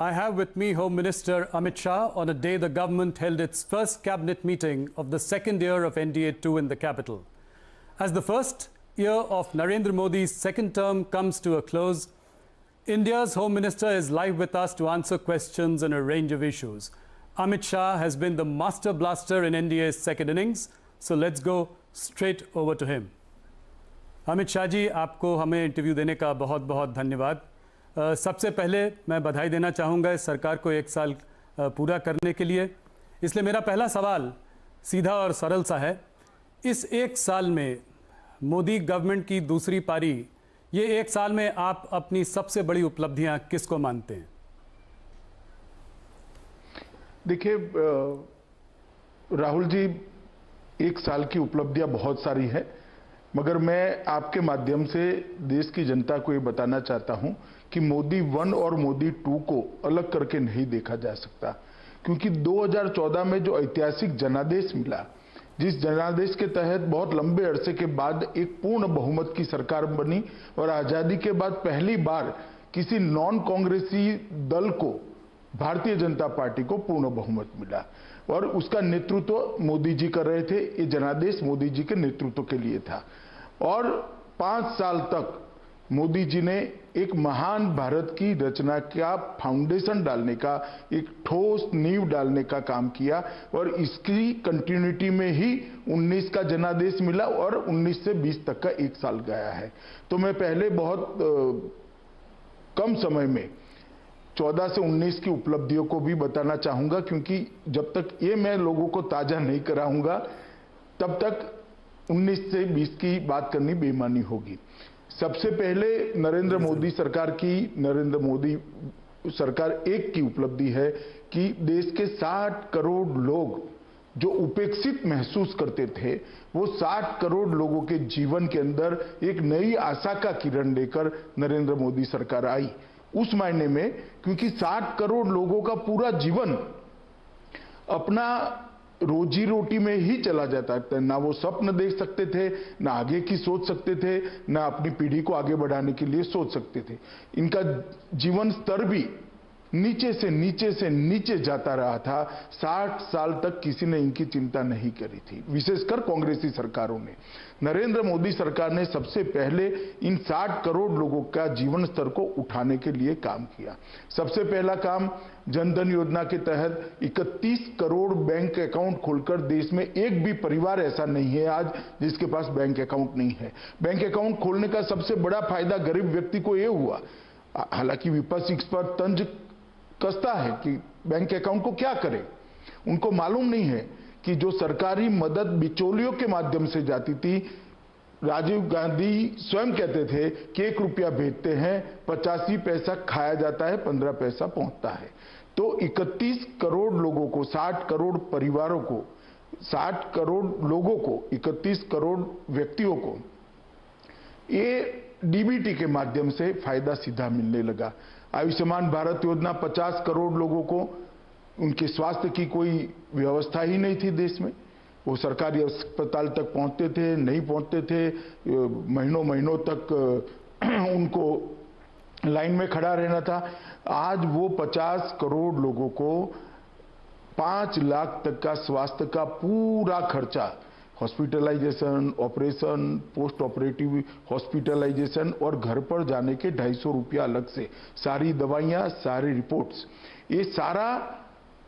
I have with me Home Minister Amit Shah on a day the government held its first cabinet meeting of the second year of NDA-2 in the capital. As the first year of Narendra Modi's second term comes to a close, India's Home Minister is live with us to answer questions on a range of issues. Amit Shah has been the master blaster in NDA's second innings, so let's go straight over to him. Amit Shah ji, आपको हमें interview देने का बहुत बहुत धन्यवाद। सबसे पहले मैं बधाई देना चाहूँगा इस सरकार को 1 साल पूरा करने के लिए। इसलिए मेरा पहला सवाल सीधा और सरल सा है, इस 1 साल में मोदी गवर्नमेंट की दूसरी पारी, ये 1 साल में आप अपनी सबसे बड़ी उपलब्धियां किसको मानते हैं? देखिए राहुल जी, 1 साल की उपलब्धियां बहुत सारी है, मगर मैं आपके माध्यम से देश की जनता को ये बताना चाहता हूं कि मोदी 1 और मोदी 2 को अलग करके नहीं देखा जा सकता, क्योंकि 2014 में जो ऐतिहासिक जनादेश मिला, जिस जनादेश के तहत बहुत लंबे अरसे के बाद एक पूर्ण बहुमत की सरकार बनी और आजादी के बाद पहली बार किसी नॉन कांग्रेसी दल को, भारतीय जनता पार्टी को पूर्ण बहुमत मिला और उसका नेतृत्व मोदी जी कर रहे थे। ये जनादेश मोदी जी के नेतृत्व के लिए था और 5 साल तक मोदी जी ने एक महान भारत की रचना का फाउंडेशन डालने का, एक ठोस नींव डालने का काम किया और इसकी कंटिन्यूटी में ही 19 का जनादेश मिला और 19 से 20 तक का 1 साल गया है। तो मैं पहले बहुत कम समय में 14 से 19 की उपलब्धियों को भी बताना चाहूंगा, क्योंकि जब तक ये मैं लोगों को ताजा नहीं कराऊंगा तब तक 19 से 20 की बात करनी बेईमानी होगी। सबसे पहले नरेंद्र मोदी सरकार एक की उपलब्धि है कि देश के 60 करोड़ लोग जो उपेक्षित महसूस करते थे, वो 60 करोड़ लोगों के जीवन के अंदर एक नई आशा का किरण लेकर नरेंद्र मोदी सरकार आई। उस मायने में, क्योंकि 60 करोड़ लोगों का पूरा जीवन अपना रोजी रोटी में ही चला जाता है, ना वो स्वप्न देख सकते थे, ना आगे की सोच सकते थे, ना अपनी पीढ़ी को आगे बढ़ाने के लिए सोच सकते थे। इनका जीवन स्तर भी नीचे से नीचे जाता रहा था। 60 साल तक किसी ने इनकी चिंता नहीं करी थी, विशेषकर कांग्रेसी सरकारों ने। नरेंद्र मोदी सरकार ने सबसे पहले इन 60 करोड़ लोगों का जीवन स्तर को उठाने के लिए काम किया। सबसे पहला काम, जनधन योजना के तहत 31 करोड़ बैंक अकाउंट खोलकर देश में एक भी परिवार ऐसा नहीं है आज जिसके पास बैंक अकाउंट नहीं है। बैंक अकाउंट खोलने का सबसे बड़ा फायदा गरीब व्यक्ति को यह हुआ, हालांकि विपक्ष इस पर तंज कसता है कि बैंक अकाउंट को क्या करें। उनको मालूम नहीं है कि जो सरकारी मदद बिचौलियों के माध्यम से जाती थी, राजीव गांधी स्वयं कहते थे कि 1 रुपया भेजते हैं, 85 पैसा खाया जाता है, 15 पैसा पहुंचता है। तो 31 करोड़ लोगों को, 60 करोड़ परिवारों को, 60 करोड़ लोगों को, 31 करोड़ व्यक्तियों को ये डीबीटी के माध्यम से फायदा सीधा मिलने लगा। आयुष्मान भारत योजना 50 करोड़ लोगों को, उनके स्वास्थ्य की कोई व्यवस्था ही नहीं थी देश में, वो सरकारी अस्पताल तक पहुंचते थे, नहीं पहुंचते थे, महीनों तक उनको लाइन में खड़ा रहना था। आज वो 50 करोड़ लोगों को 5 लाख तक का स्वास्थ्य का पूरा खर्चा, hospitalisation, operation, post operative hospitalisation और घर पर जाने के 250 रुपया अलग से, सारी दवाइयां, सारी रिपोर्ट्स, ये सारा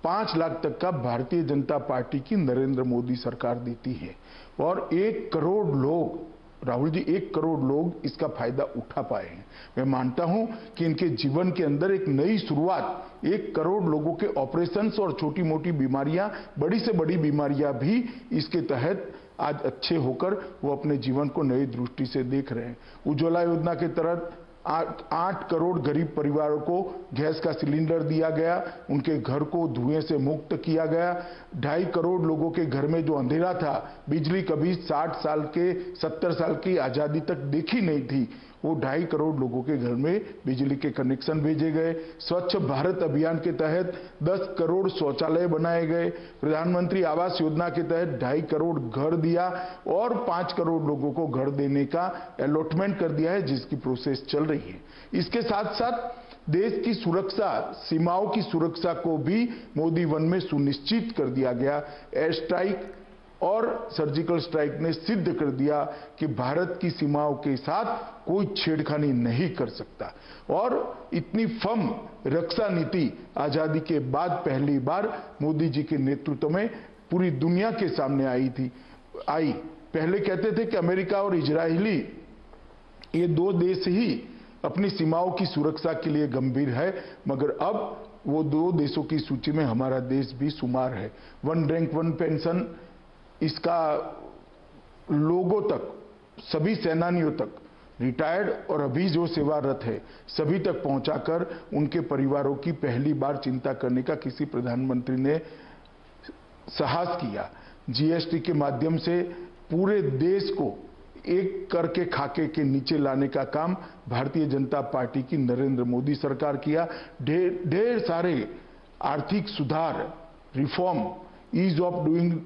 5 लाख तक का भारतीय जनता पार्टी की नरेंद्र मोदी सरकार देती है। और 1 करोड़ लोग, राहुल जी, 1 करोड़ लोग इसका फायदा उठा पाए हैं। मैं मानता हूं कि इनके जीवन के अंदर एक नई शुरुआत, 1 करोड़ लोगों के ऑपरेशंस और छोटी मोटी बीमारियां, बड़ी से बड़ी बीमारियां भी इसके तहत आज अच्छे होकर वो अपने जीवन को नई दृष्टि से देख रहे हैं। उज्ज्वला योजना के तहत 8 करोड़ गरीब परिवारों को गैस का सिलेंडर दिया गया, उनके घर को धुएं से मुक्त किया गया। 2.5 करोड़ लोगों के घर में जो अंधेरा था, बिजली कभी 60 साल के, 70 साल की आजादी तक देखी नहीं थी, वो 2.5 करोड़ लोगों के घर में बिजली के कनेक्शन भेजे गए। स्वच्छ भारत अभियान के तहत 10 करोड़ शौचालय बनाए गए। प्रधानमंत्री आवास योजना के तहत 2.5 करोड़ घर दिया और 5 करोड़ लोगों को घर देने का अलॉटमेंट कर दिया है, जिसकी प्रोसेस चल रही है। इसके साथ साथ देश की सुरक्षा, सीमाओं की सुरक्षा को भी मोदी वन में सुनिश्चित कर दिया गया। एयर स्ट्राइक और सर्जिकल स्ट्राइक ने सिद्ध कर दिया कि भारत की सीमाओं के साथ कोई छेड़खानी नहीं कर सकता। और इतनी फर्म रक्षा नीति आजादी के बाद पहली बार मोदी जी के नेतृत्व में पूरी दुनिया के सामने आई। पहले कहते थे कि अमेरिका और इजरायली, ये दो देश ही अपनी सीमाओं की सुरक्षा के लिए गंभीर है, मगर अब वो दो देशों की सूची में हमारा देश भी शुमार है। वन रैंक वन पेंशन, इसका लोगों तक, सभी सेनानियों तक, रिटायर्ड और अभी जो सेवारत है सभी तक पहुंचाकर उनके परिवारों की पहली बार चिंता करने का किसी प्रधानमंत्री ने साहस किया। जीएसटी के माध्यम से पूरे देश को एक कर के खाके के नीचे लाने का काम भारतीय जनता पार्टी की नरेंद्र मोदी सरकार किया। ढेर सारे आर्थिक सुधार, रिफॉर्म, ईज ऑफ डूइंग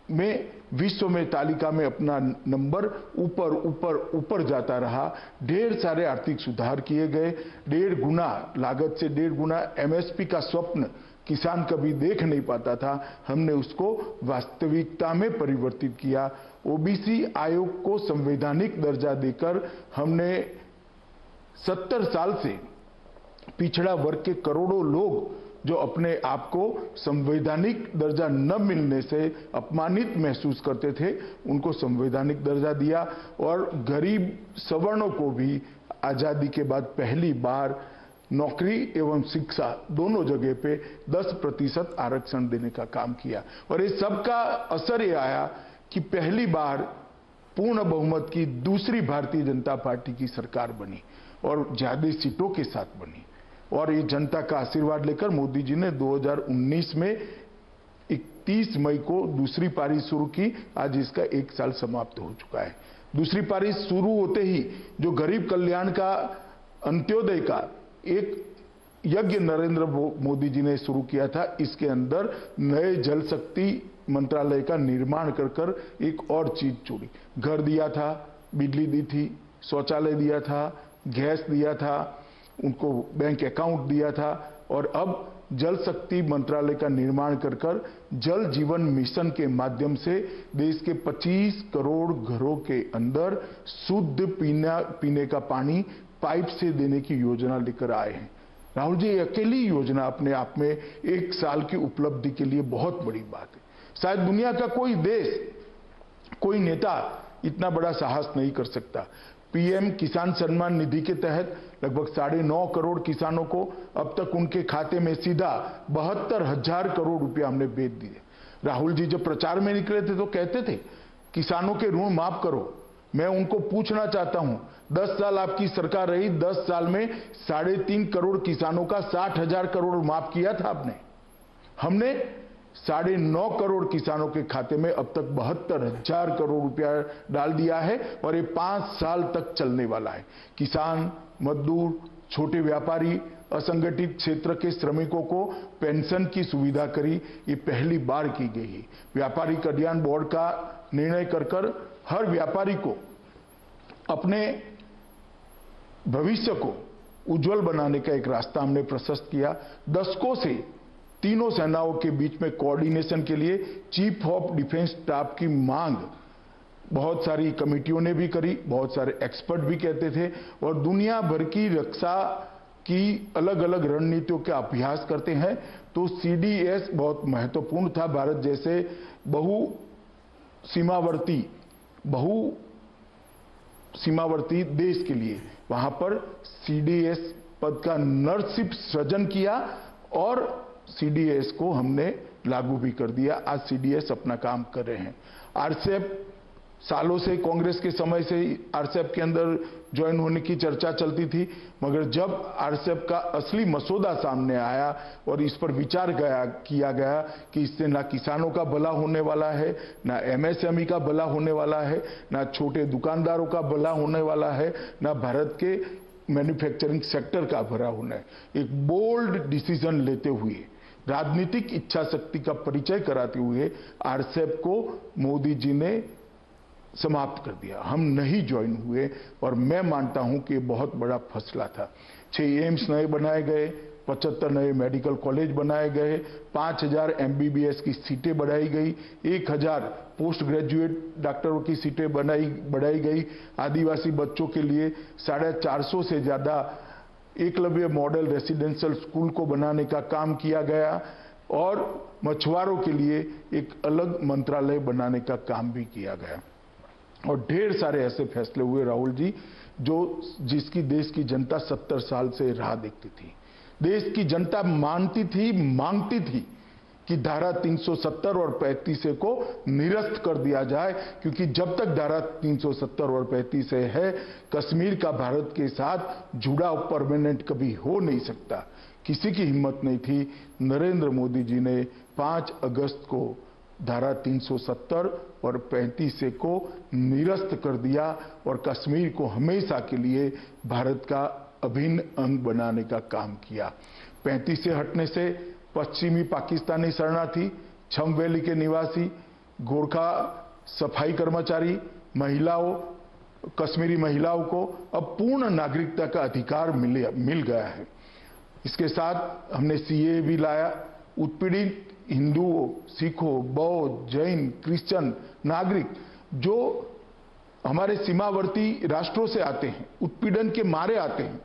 में विश्व में तालिका में अपना नंबर ऊपर ऊपर ऊपर जाता रहा। ढेर सारे आर्थिक सुधार किए गए। 1.5 गुना लागत से 1.5 गुना एमएसपी का स्वप्न किसान कभी देख नहीं पाता था, हमने उसको वास्तविकता में परिवर्तित किया। ओबीसी आयोग को संवैधानिक दर्जा देकर हमने 70 साल से पिछड़ा वर्ग के करोड़ों लोग जो अपने आप को संवैधानिक दर्जा न मिलने से अपमानित महसूस करते थे, उनको संवैधानिक दर्जा दिया। और गरीब सवर्णों को भी आजादी के बाद पहली बार नौकरी एवं शिक्षा दोनों जगह पे 10% आरक्षण देने का काम किया। और इस सब का असर ये आया कि पहली बार पूर्ण बहुमत की दूसरी भारतीय जनता पार्टी की सरकार बनी और ज्यादा सीटों के साथ बनी। और ये जनता का आशीर्वाद लेकर मोदी जी ने 2019 में 31 मई को दूसरी पारी शुरू की। आज इसका 1 साल समाप्त हो चुका है। दूसरी पारी शुरू होते ही जो गरीब कल्याण का, अंत्योदय का एक यज्ञ नरेंद्र मोदी जी ने शुरू किया था, इसके अंदर नए जल शक्ति मंत्रालय का निर्माण कर एक और चीज जोड़ी। घर दिया था, बिजली दी थी, शौचालय दिया था, गैस दिया था, उनको बैंक अकाउंट दिया था। और अब जल शक्ति मंत्रालय का निर्माण कर जल जीवन मिशन के माध्यम से देश के 25 करोड़ घरों के अंदर शुद्ध पीने का पानी पाइप से देने की योजना लेकर आए हैं। राहुल जी, अकेली योजना अपने आप में 1 साल की उपलब्धि के लिए बहुत बड़ी बात है। शायद दुनिया का कोई देश, कोई नेता इतना बड़ा साहस नहीं कर सकता। पीएम किसान सम्मान निधि के तहत लगभग 9.5 करोड़ किसानों को अब तक उनके खाते में सीधा 72,000 करोड़ रुपया हमने भेज दिए। राहुल जी जब प्रचार में निकले थे तो कहते थे किसानों के ऋण माफ करो। मैं उनको पूछना चाहता हूं, 10 साल आपकी सरकार रही, 10 साल में 3.5 करोड़ किसानों का 60,000 करोड़ माफ किया था आपने। हमने 9.5 करोड़ किसानों के खाते में अब तक 72,000 करोड़ रुपया डाल दिया है और ये 5 साल तक चलने वाला है। किसान, मजदूर, छोटे व्यापारी, असंगठित क्षेत्र के श्रमिकों को पेंशन की सुविधा करी, ये पहली बार की गई है। व्यापारी कल्याण बोर्ड का निर्णय कर हर व्यापारी को अपने भविष्य को उज्जवल बनाने का एक रास्ता हमने प्रशस्त किया। दशकों से तीनों सेनाओं के बीच में कोऑर्डिनेशन के लिए चीफ ऑफ डिफेंस स्टाफ की मांग बहुत सारी कमेटियों ने भी करी, बहुत सारे एक्सपर्ट भी कहते थे। और दुनिया भर की रक्षा की अलग अलग रणनीतियों का अभ्यास करते हैं तो सीडीएस बहुत महत्वपूर्ण था। भारत जैसे सीमावर्ती देश के लिए वहां पर सीडीएस पद का नरसिप सृजन किया और सीडीएस को हमने लागू भी कर दिया। आज सीडीएस अपना काम कर रहे हैं। आरसेप सालों से, कांग्रेस के समय से ही आरसेप के अंदर ज्वाइन होने की चर्चा चलती थी, मगर जब आरसेप का असली मसौदा सामने आया और इस पर विचार किया गया कि इससे ना किसानों का भला होने वाला है, ना एमएसएमई का भला होने वाला है, ना छोटे दुकानदारों का भला होने वाला है, ना भारत के मैन्युफैक्चरिंग सेक्टर का भला होना है। एक बोल्ड डिसीजन लेते हुए, राजनीतिक इच्छा शक्ति का परिचय कराते हुए आरसेप को मोदी जी ने समाप्त कर दिया। हम नहीं ज्वाइन हुए और मैं मानता हूं कि बहुत बड़ा फैसला था। 6 एम्स नए बनाए गए, 75 नए मेडिकल कॉलेज बनाए गए, 5000 MBBS की सीटें बढ़ाई गई, 1000 पोस्ट ग्रेजुएट डॉक्टरों की सीटें बढ़ाई गई। आदिवासी बच्चों के लिए 450 से ज़्यादा एकलव्य मॉडल रेसिडेंशियल स्कूल को बनाने का काम किया गया और मछुआरों के लिए एक अलग मंत्रालय बनाने का काम भी किया गया। और ढेर सारे ऐसे फैसले हुए राहुल जी जिसकी देश की जनता 70 साल से राह देखती थी। देश की जनता मानती थी, मांगती थी कि धारा 370 और 35 को निरस्त कर दिया जाए, क्योंकि जब तक धारा 370 और 35 है, कश्मीर का भारत के साथ जुड़ाव परमानेंट कभी हो नहीं सकता। किसी की हिम्मत नहीं थी। नरेंद्र मोदी जी ने 5 अगस्त को धारा 370 और 35 को निरस्त कर दिया और कश्मीर को हमेशा के लिए भारत का अभिन्न अंग बनाने का काम किया। 35 से हटने से पश्चिमी पाकिस्तानी शरणार्थी, छम वैली के निवासी, गोरखा सफाई कर्मचारी, महिलाओं, कश्मीरी महिलाओं को अब पूर्ण नागरिकता का अधिकार मिल गया है। इसके साथ हमने CAA भी लाया। उत्पीड़ित हिंदुओं, सिखों, बौद्ध, जैन, क्रिश्चियन नागरिक जो हमारे सीमावर्ती राष्ट्रों से आते हैं, उत्पीड़न के मारे आते हैं,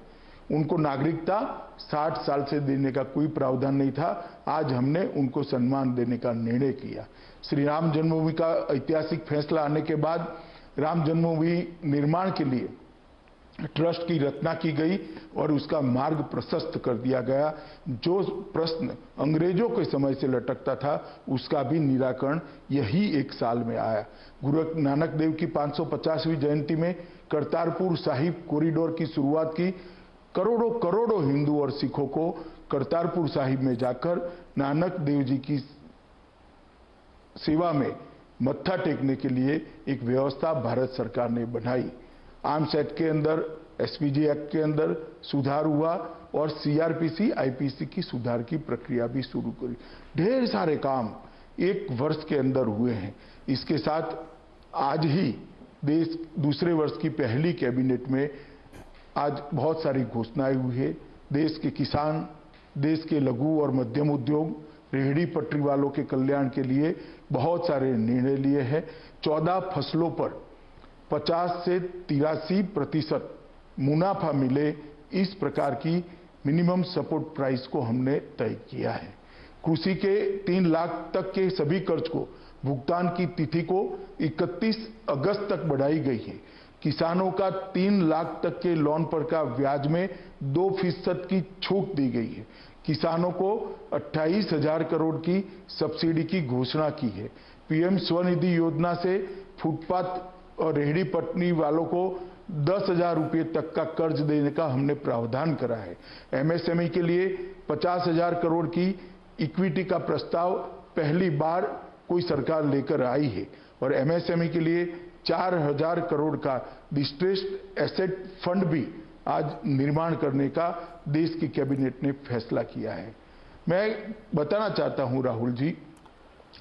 उनको नागरिकता 60 साल से देने का कोई प्रावधान नहीं था। आज हमने उनको सम्मान देने का निर्णय किया। श्री राम जन्मभूमि का ऐतिहासिक फैसला आने के बाद राम जन्मभूमि निर्माण के लिए ट्रस्ट की रचना की गई और उसका मार्ग प्रशस्त कर दिया गया। जो प्रश्न अंग्रेजों के समय से लटकता था, उसका भी निराकरण यही एक साल में आया। गुरु नानक देव की 550वीं जयंती में करतारपुर साहिब कॉरिडोर की शुरुआत की। करोड़ों करोड़ों हिंदू और सिखों को करतारपुर साहिब में जाकर नानक देव जी की सेवा में मत्था टेकने के लिए एक व्यवस्था भारत सरकार ने बनाई। आर्म्स एक्ट के अंदर, SPG एक्ट के अंदर सुधार हुआ और CRPC, IPC की सुधार की प्रक्रिया भी शुरू करी। ढेर सारे काम 1 वर्ष के अंदर हुए हैं। इसके साथ आज ही देश दूसरे वर्ष की पहली कैबिनेट में आज बहुत सारी घोषणाएं हुई है। देश के किसान, देश के लघु और मध्यम उद्योग, रेहड़ी पटरी वालों के कल्याण के लिए बहुत सारे निर्णय लिए हैं। 14 फसलों पर 50 से 83% मुनाफा मिले, इस प्रकार की मिनिमम सपोर्ट प्राइस को हमने तय किया है। कृषि के 3 लाख तक के सभी कर्ज को भुगतान की तिथि को 31 अगस्त तक बढ़ाई गई है। किसानों का 3 लाख तक के लोन पर का ब्याज में 2% की छूट दी गई है। किसानों को 28,000 करोड़ की सब्सिडी की घोषणा की है। PM स्वनिधि योजना से फुटपाथ और रेहड़ी पटरी वालों को 10,000 रुपये तक का कर्ज देने का हमने प्रावधान करा है। MSME के लिए 50,000 करोड़ की इक्विटी का प्रस्ताव पहली बार कोई सरकार लेकर आई है और MSME के लिए 4,000 करोड़ का डिस्ट्रेस्ड एसेट फंड भी आज निर्माण करने का देश की कैबिनेट ने फैसला किया है। मैं बताना चाहता हूं राहुल जी,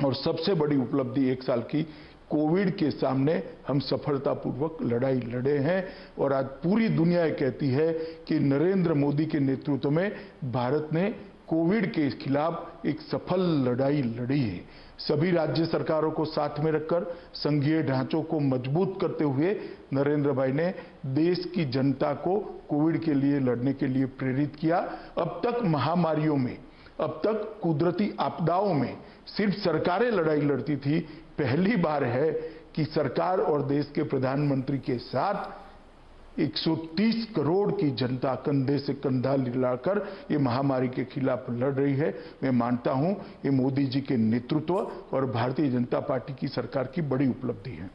और सबसे बड़ी उपलब्धि 1 साल की, कोविड के सामने हम सफलतापूर्वक लड़ाई लड़े हैं और आज पूरी दुनिया कहती है कि नरेंद्र मोदी के नेतृत्व में भारत ने कोविड के खिलाफ एक सफल लड़ाई लड़ी है। सभी राज्य सरकारों को साथ में रखकर संघीय ढांचों को मजबूत करते हुए नरेंद्र भाई ने देश की जनता को कोविड के लिए लड़ने के लिए प्रेरित किया। अब तक महामारियों में, अब तक कुदरती आपदाओं में सिर्फ सरकारें लड़ाई लड़ती थी। पहली बार है कि सरकार और देश के प्रधानमंत्री के साथ 130 करोड़ की जनता कंधे से कंधा मिलाकर ये महामारी के खिलाफ लड़ रही है। मैं मानता हूं ये मोदी जी के नेतृत्व और भारतीय जनता पार्टी की सरकार की बड़ी उपलब्धि है।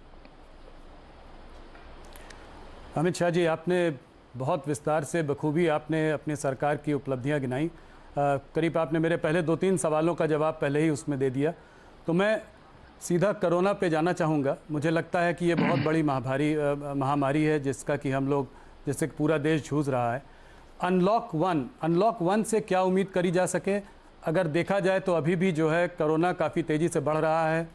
अमित शाह जी, आपने बहुत विस्तार से बखूबी आपने अपनी सरकार की उपलब्धियां गिनाई। करीब आपने मेरे पहले 2-3 सवालों का जवाब पहले ही उसमें दे दिया। तो मैं सीधा कोरोना पे जाना चाहूँगा। मुझे लगता है कि ये बहुत बड़ी महामारी है जिसका कि हम लोग, जिससे पूरा देश जूझ रहा है। अनलॉक वन से क्या उम्मीद करी जा सके? अगर देखा जाए तो अभी भी जो है कोरोना काफ़ी तेज़ी से बढ़ रहा है।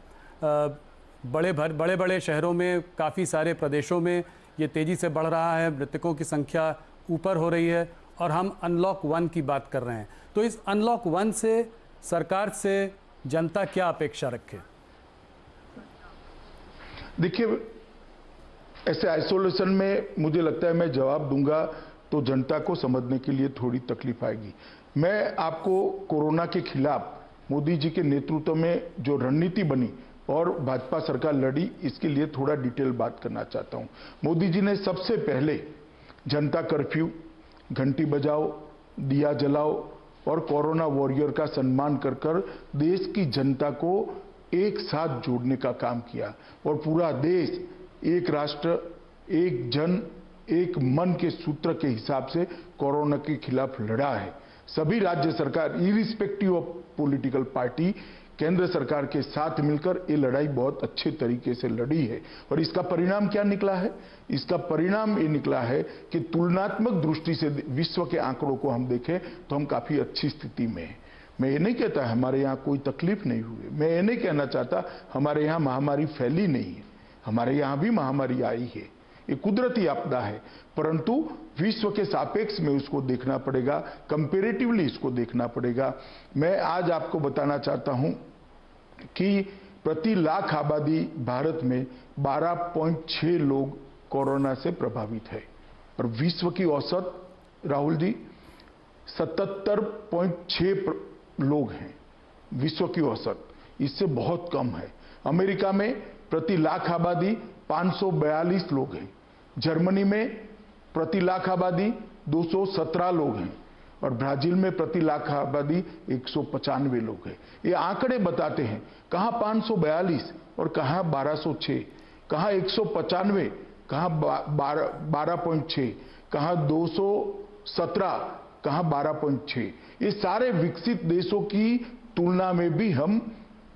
बड़े बड़े शहरों में, काफ़ी सारे प्रदेशों में ये तेज़ी से बढ़ रहा है। मृतकों की संख्या ऊपर हो रही है और हम अनलॉक 1 की बात कर रहे हैं, तो इस अनलॉक 1 से सरकार से जनता क्या अपेक्षा रखे? देखिए, ऐसे आइसोलेशन में मुझे लगता है मैं जवाब दूंगा तो जनता को समझने के लिए थोड़ी तकलीफ आएगी। मैं आपको कोरोना के खिलाफ मोदी जी के नेतृत्व में जो रणनीति बनी और भाजपा सरकार लड़ी, इसके लिए थोड़ा डिटेल बात करना चाहता हूं। मोदी जी ने सबसे पहले जनता कर्फ्यू, घंटी बजाओ, दिया जलाओ और कोरोना वॉरियर का सम्मान कर कर देश की जनता को एक साथ जोड़ने का काम किया और पूरा देश एक राष्ट्र, एक जन, एक मन के सूत्र के हिसाब से कोरोना के खिलाफ लड़ा है। सभी राज्य सरकार इरिस्पेक्टिव ऑफ पॉलिटिकल पार्टी केंद्र सरकार के साथ मिलकर ये लड़ाई बहुत अच्छे तरीके से लड़ी है। और इसका परिणाम क्या निकला है? इसका परिणाम ये निकला है कि तुलनात्मक दृष्टि से विश्व के आंकड़ों को हम देखें तो हम काफी अच्छी स्थिति में हैं। मैं ये नहीं कहता हमारे यहाँ कोई तकलीफ नहीं हुई, मैं ये नहीं कहना चाहता हमारे यहाँ महामारी फैली नहीं है, हमारे यहाँ भी महामारी आई है, ये कुदरती आपदा है, परंतु विश्व के सापेक्ष में उसको देखना पड़ेगा, कंपेरेटिवली इसको देखना पड़ेगा। मैं आज आपको बताना चाहता हूं कि प्रति लाख आबादी भारत में 12.6 लोग कोरोना से प्रभावित है और विश्व की औसत, राहुल जी, 77.6 लोग हैं विश्व की औसत, इससे बहुत कम है। अमेरिका में प्रति लाख आबादी 542 लोग हैं, जर्मनी में प्रति लाख आबादी 217 लोग हैं और ब्राजील में प्रति लाख आबादी 195 लोग हैं। ये आंकड़े बताते हैं कहां 542 और कहां 1206, कहां 195, कहां 12.6, कहां 217, कहां 12.6। ये सारे विकसित देशों की तुलना में भी हम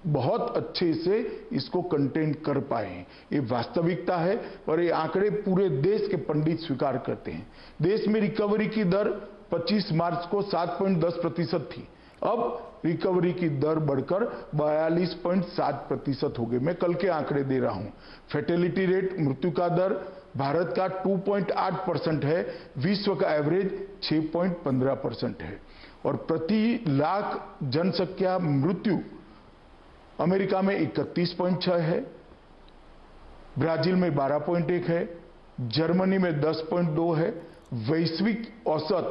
बहुत अच्छे से इसको कंटेन कर पाए हैं। ये वास्तविकता है और ये आंकड़े पूरे देश के पंडित स्वीकार करते हैं। देश में रिकवरी की दर 25 मार्च को 7.10% थी, अब रिकवरी की दर बढ़कर 42.7% हो गई। मैं कल के आंकड़े दे रहा हूं। फैटेलिटी रेट, मृत्यु का दर भारत का 2.8% है, विश्व का एवरेज 6.15% है और प्रति लाख जनसंख्या मृत्यु अमेरिका में 31.6 है, ब्राजील में 12.1 है, जर्मनी में 10.2 है, वैश्विक औसत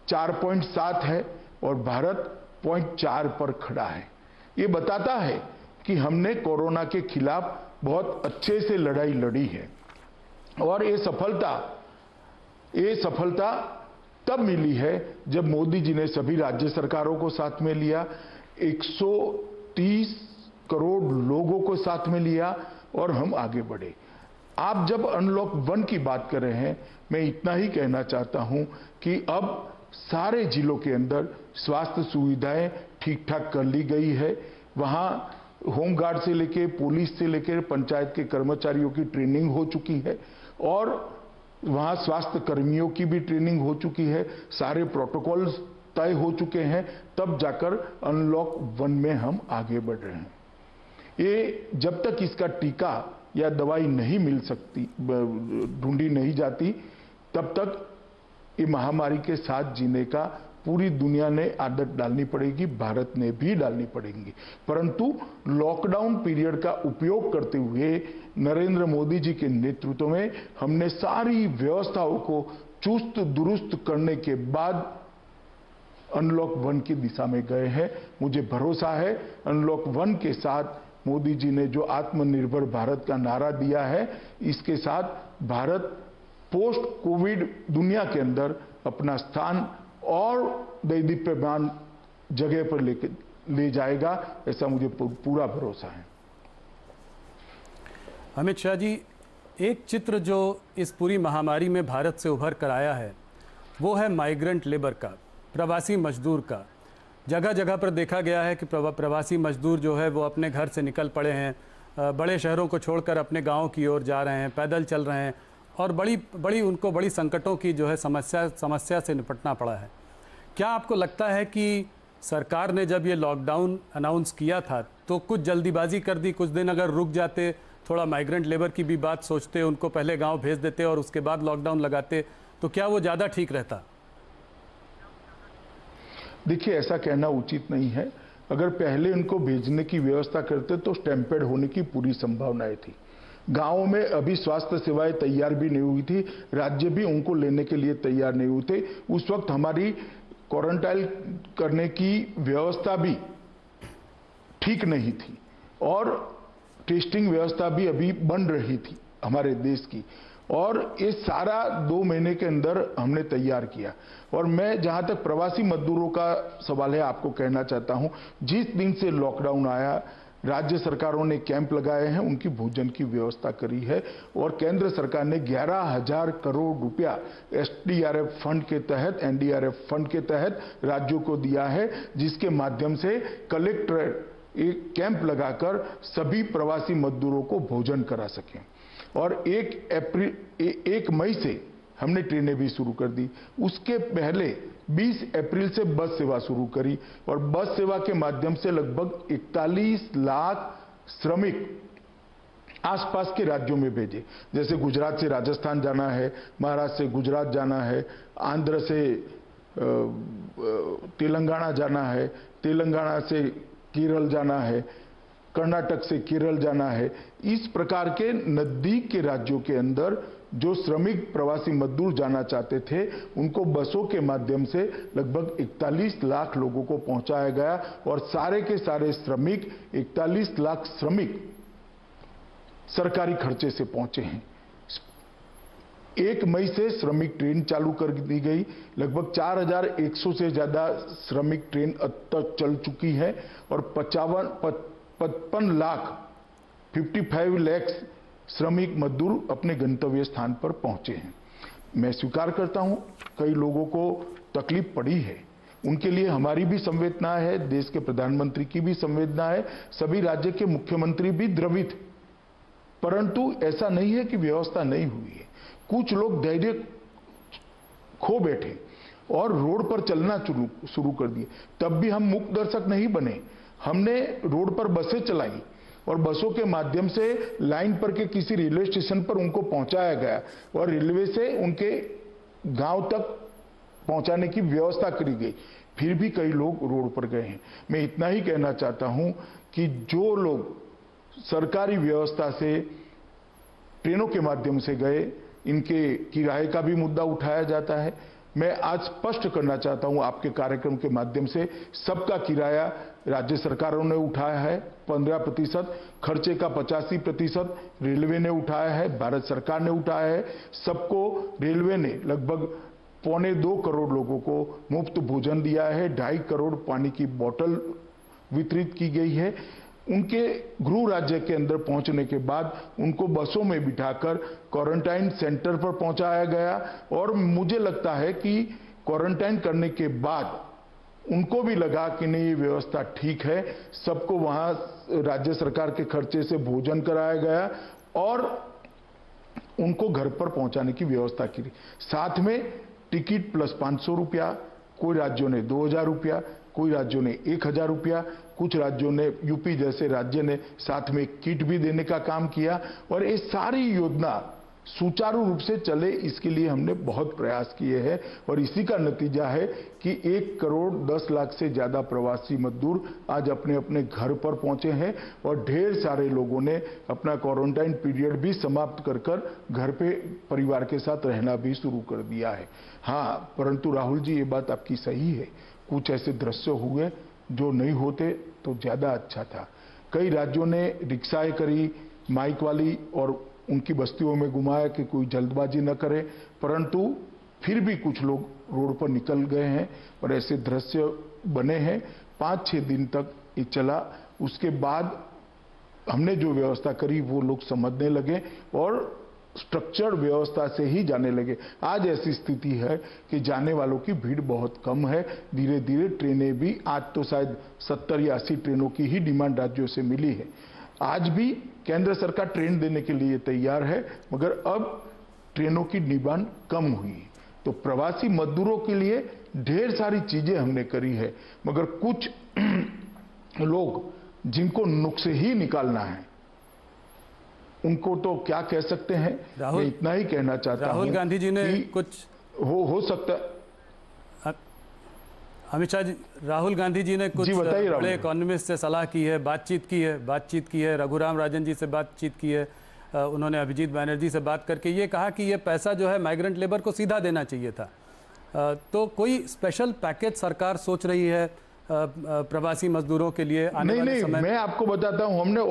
4.7 है और भारत 0.4 पर खड़ा है। ये बताता है कि हमने कोरोना के खिलाफ बहुत अच्छे से लड़ाई लड़ी है और ये सफलता तब मिली है जब मोदी जी ने सभी राज्य सरकारों को साथ में लिया, 130 करोड़ लोगों को साथ में लिया और हम आगे बढ़े। आप जब अनलॉक 1 की बात कर रहे हैं, मैं इतना ही कहना चाहता हूं कि अब सारे जिलों के अंदर स्वास्थ्य सुविधाएं ठीक ठाक कर ली गई है। वहां होमगार्ड से लेके पुलिस से लेकर पंचायत के कर्मचारियों की ट्रेनिंग हो चुकी है और वहां स्वास्थ्य कर्मियों की भी ट्रेनिंग हो चुकी है, सारे प्रोटोकॉल्स तय हो चुके हैं, तब जाकर अनलॉक 1 में हम आगे बढ़ रहे हैं। ये जब तक इसका टीका या दवाई नहीं मिल सकती, ढूंढी नहीं जाती, तब तक ये महामारी के साथ जीने का पूरी दुनिया ने आदत डालनी पड़ेगी, भारत ने भी डालनी पड़ेगी। परंतु लॉकडाउन पीरियड का उपयोग करते हुए नरेंद्र मोदी जी के नेतृत्व में हमने सारी व्यवस्थाओं को चुस्त दुरुस्त करने के बाद अनलॉक 1 की दिशा में गए हैं। मुझे भरोसा है अनलॉक 1 के साथ मोदी जी ने जो आत्मनिर्भर भारत का नारा दिया है, इसके साथ भारत पोस्ट कोविड दुनिया के अंदर अपना स्थान और दैदीप्यमान जगह पर ले जाएगा, ऐसा मुझे पूरा भरोसा है। अमित शाह जी, एक चित्र जो इस पूरी महामारी में भारत से उभर कर आया है वो है माइग्रेंट लेबर का, प्रवासी मजदूर का। जगह जगह पर देखा गया है कि प्रवासी मजदूर जो है वो अपने घर से निकल पड़े हैं, बड़े शहरों को छोड़कर अपने गाँव की ओर जा रहे हैं, पैदल चल रहे हैं और उनको बड़ी संकटों की जो है समस्या से निपटना पड़ा है। क्या आपको लगता है कि सरकार ने जब ये लॉकडाउन अनाउंस किया था तो कुछ जल्दीबाजी कर दी? कुछ दिन अगर रुक जाते, थोड़ा माइग्रेंट लेबर की भी बात सोचते, उनको पहले गांव भेज देते और उसके बाद लॉकडाउन लगाते, तो क्या वो ज़्यादा ठीक रहता? देखिए, ऐसा कहना उचित नहीं है। अगर पहले उनको भेजने की व्यवस्था करते तो स्टैंपेड होने की पूरी संभावनाएं थी। गांवों में अभी स्वास्थ्य सेवाएं तैयार भी नहीं हुई थी, राज्य भी उनको लेने के लिए तैयार नहीं हुए थे। उस वक्त हमारी क्वारंटाइन करने की व्यवस्था भी ठीक नहीं थी और टेस्टिंग व्यवस्था भी अभी बन रही थी हमारे देश की, और ये सारा 2 महीने के अंदर हमने तैयार किया। और मैं जहां तक प्रवासी मजदूरों का सवाल है आपको कहना चाहता हूं, जिस दिन से लॉकडाउन आया राज्य सरकारों ने कैंप लगाए हैं, उनकी भोजन की व्यवस्था करी है और केंद्र सरकार ने 11,000 करोड़ रुपया एसडीआरएफ फंड के तहत, एनडीआरएफ फंड के तहत राज्यों को दिया है, जिसके माध्यम से कलेक्टर एक कैंप लगाकर सभी प्रवासी मजदूरों को भोजन करा सकें। और 1 मई से हमने ट्रेनें भी शुरू कर दी। उसके पहले 20 अप्रैल से बस सेवा शुरू करी और बस सेवा के माध्यम से लगभग 41 लाख श्रमिक आसपास के राज्यों में भेजे। जैसे गुजरात से राजस्थान जाना है, महाराष्ट्र से गुजरात जाना है, आंध्र से तेलंगाना जाना है, तेलंगाना से केरल जाना है, कर्नाटक से केरल जाना है। इस प्रकार के नजदीक के राज्यों के अंदर जो श्रमिक प्रवासी मजदूर जाना चाहते थे, उनको बसों के माध्यम से लगभग 41 लाख लोगों को पहुंचाया गया और सारे के सारे श्रमिक 41 लाख श्रमिक सरकारी खर्चे से पहुंचे हैं। 1 मई से श्रमिक ट्रेन चालू कर दी गई। लगभग 4,100 से ज्यादा श्रमिक ट्रेन अब तक चल चुकी है और 55 लाख 55 लाख श्रमिक मजदूर अपने गंतव्य स्थान पर पहुंचे हैं। मैं स्वीकार करता हूं कई लोगों को तकलीफ पड़ी है, उनके लिए हमारी भी संवेदना है, देश के प्रधानमंत्री की भी संवेदना है, सभी राज्य के मुख्यमंत्री भी द्रवित, परंतु ऐसा नहीं है कि व्यवस्था नहीं हुई है। कुछ लोग धैर्य खो बैठे और रोड पर चलना शुरू कर दिए। तब भी हम मूक दर्शक नहीं बने, हमने रोड पर बसें चलाई और बसों के माध्यम से लाइन पर के किसी रेलवे स्टेशन पर उनको पहुंचाया गया और रेलवे से उनके गांव तक पहुंचाने की व्यवस्था करी गई। फिर भी कई लोग रोड पर गए हैं। मैं इतना ही कहना चाहता हूं कि जो लोग सरकारी व्यवस्था से ट्रेनों के माध्यम से गए, इनके किराए का भी मुद्दा उठाया जाता है। मैं आज स्पष्ट करना चाहता हूं आपके कार्यक्रम के माध्यम से, सबका किराया राज्य सरकारों ने उठाया है 15%, खर्चे का 85% रेलवे ने उठाया है, भारत सरकार ने उठाया है। सबको रेलवे ने लगभग 1.25 करोड़ लोगों को मुफ्त भोजन दिया है, 2.5 करोड़ पानी की बोतल वितरित की गई है। उनके गृह राज्य के अंदर पहुंचने के बाद उनको बसों में बिठाकर क्वारंटाइन सेंटर पर पहुंचाया गया और मुझे लगता है कि क्वारंटाइन करने के बाद उनको भी लगा कि नहीं, ये व्यवस्था ठीक है। सबको वहां राज्य सरकार के खर्चे से भोजन कराया गया और उनको घर पर पहुंचाने की व्यवस्था की। साथ में टिकट प्लस 500 रुपया, कोई राज्यों ने 2,000 रुपया, कोई राज्यों ने 1,000 रुपया, कुछ राज्यों ने, यूपी जैसे राज्य ने साथ में किट भी देने का काम किया और ये सारी योजना सुचारू रूप से चले, इसके लिए हमने बहुत प्रयास किए हैं और इसी का नतीजा है कि 1 करोड़ 10 लाख से ज्यादा प्रवासी मजदूर आज अपने अपने घर पर पहुंचे हैं और ढेर सारे लोगों ने अपना क्वारंटाइन पीरियड भी समाप्त कर घर पे परिवार के साथ रहना भी शुरू कर दिया है। हाँ, परंतु राहुल जी, ये बात आपकी सही है, कुछ ऐसे दृश्य हुए जो नहीं होते तो ज्यादा अच्छा था। कई राज्यों ने रिक्शाएं करी माइक वाली और उनकी बस्तियों में घुमाया कि कोई जल्दबाजी न करे, परंतु फिर भी कुछ लोग रोड पर निकल गए हैं और ऐसे दृश्य बने हैं। 5-6 दिन तक ये चला। उसके बाद हमने जो व्यवस्था करी वो लोग समझने लगे और स्ट्रक्चर्ड व्यवस्था से ही जाने लगे। आज ऐसी स्थिति है कि जाने वालों की भीड़ बहुत कम है। धीरे धीरे ट्रेनें भी, आज तो शायद 70 या 80 ट्रेनों की ही डिमांड राज्यों से मिली है। आज भी केंद्र सरकार ट्रेन देने के लिए तैयार है, मगर अब ट्रेनों की डिमांड कम हुई है। तो प्रवासी मजदूरों के लिए ढेर सारी चीजें हमने करी है, मगर कुछ लोग जिनको नुक्स ही निकालना है उनको तो क्या कह सकते हैं। मैं इतना ही कहना चाहता हूं। राहुल गांधी जी ने कुछ हो सकता अमित शाह जी, राहुल गांधी जी ने कुछ जी बताइए। बड़े इकोनॉमिस्ट से सलाह की है, बातचीत की है, रघुराम राजन जी से बातचीत की है, उन्होंने अभिजीत बैनर्जी से बात करके ये कहा कि ये पैसा जो है माइग्रेंट लेबर को सीधा देना चाहिए था। तो कोई स्पेशल पैकेज सरकार सोच रही है प्रवासी मजदूरों के लिए आने वाले समय? मैं आपको बताता हूं, हमने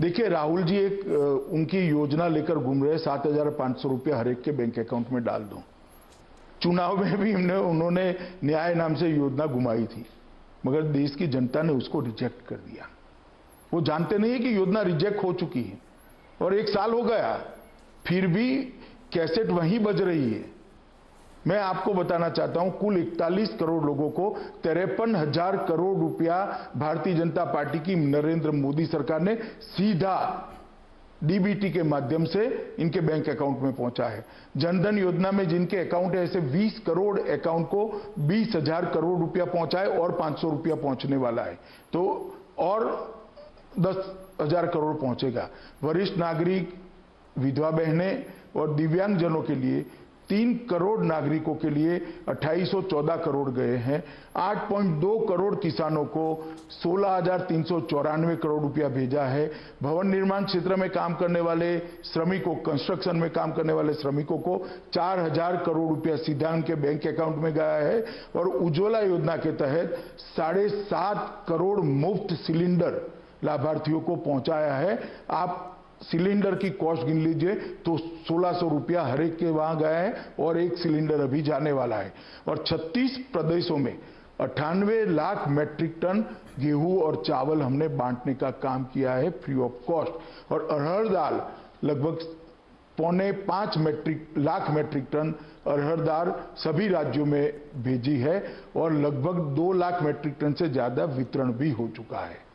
देखिए राहुल जी एक उनकी योजना लेकर घूम रहे, 7,500 रुपया हर एक के बैंक अकाउंट में डाल दो। चुनाव में भी उन्होंने न्याय नाम से योजना घुमाई थी, मगर देश की जनता ने उसको रिजेक्ट कर दिया। वो जानते नहीं है कि योजना रिजेक्ट हो चुकी है और 1 साल हो गया, फिर भी कैसेट वहीं बज रही है। मैं आपको बताना चाहता हूं, कुल 41 करोड़ लोगों को 53,000 करोड़ रुपया भारतीय जनता पार्टी की नरेंद्र मोदी सरकार ने सीधा डीबीटी के माध्यम से इनके बैंक अकाउंट में पहुंचा है। जनधन योजना में जिनके अकाउंट है, ऐसे 20 करोड़ अकाउंट को 20,000 करोड़ रुपया पहुंचा है और 500 रुपया पहुंचने वाला है, तो और 10,000 करोड़ पहुंचेगा। वरिष्ठ नागरिक, विधवा बहनें और दिव्यांगजनों के लिए 3 करोड़ नागरिकों के लिए 2814 करोड़ गए हैं। 8.2 करोड़ किसानों को 16,394 करोड़ रुपया भेजा है। भवन निर्माण क्षेत्र में काम करने वाले श्रमिकों, कंस्ट्रक्शन में काम करने वाले श्रमिकों को 4,000 करोड़ रुपया सीधा उनके बैंक अकाउंट में गया है। और उज्ज्वला योजना के तहत 7.5 करोड़ मुफ्त सिलेंडर लाभार्थियों को पहुंचाया है। आप सिलेंडर की कॉस्ट गिन लीजिए तो 1,600 रुपया हर एक के वहां गया है और एक सिलेंडर अभी जाने वाला है। और 36 प्रदेशों में 98 लाख मैट्रिक टन गेहूं और चावल हमने बांटने का काम किया है फ्री ऑफ कॉस्ट। और अरहर दाल लगभग 4.5 लाख मैट्रिक टन अरहर दाल सभी राज्यों में भेजी है और लगभग 2 लाख मैट्रिक टन से ज्यादा वितरण भी हो चुका है।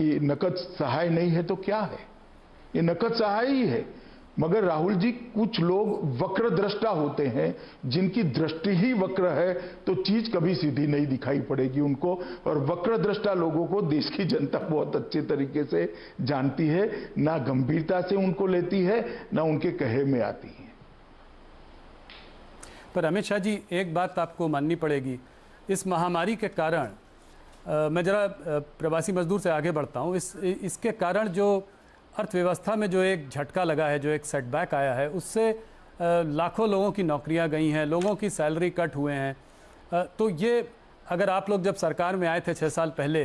ये नकद सहाय नहीं है तो क्या है? ये नकद सहाय ही है। मगर राहुल जी, कुछ लोग वक्र दृष्टा होते हैं, जिनकी दृष्टि ही वक्र है तो चीज कभी सीधी नहीं दिखाई पड़ेगी उनको। और वक्र दृष्टा लोगों को देश की जनता बहुत अच्छे तरीके से जानती है, ना गंभीरता से उनको लेती है, ना उनके कहे में आती है। पर अमित शाह जी, एक बात आपको माननी पड़ेगी, इस महामारी के कारण मैं जरा प्रवासी मजदूर से आगे बढ़ता हूँ। इसके कारण जो अर्थव्यवस्था में जो एक झटका लगा है, जो एक सेटबैक आया है, उससे लाखों लोगों की नौकरियां गई हैं, लोगों की सैलरी कट हुए हैं। तो ये अगर आप लोग जब सरकार में आए थे 6 साल पहले,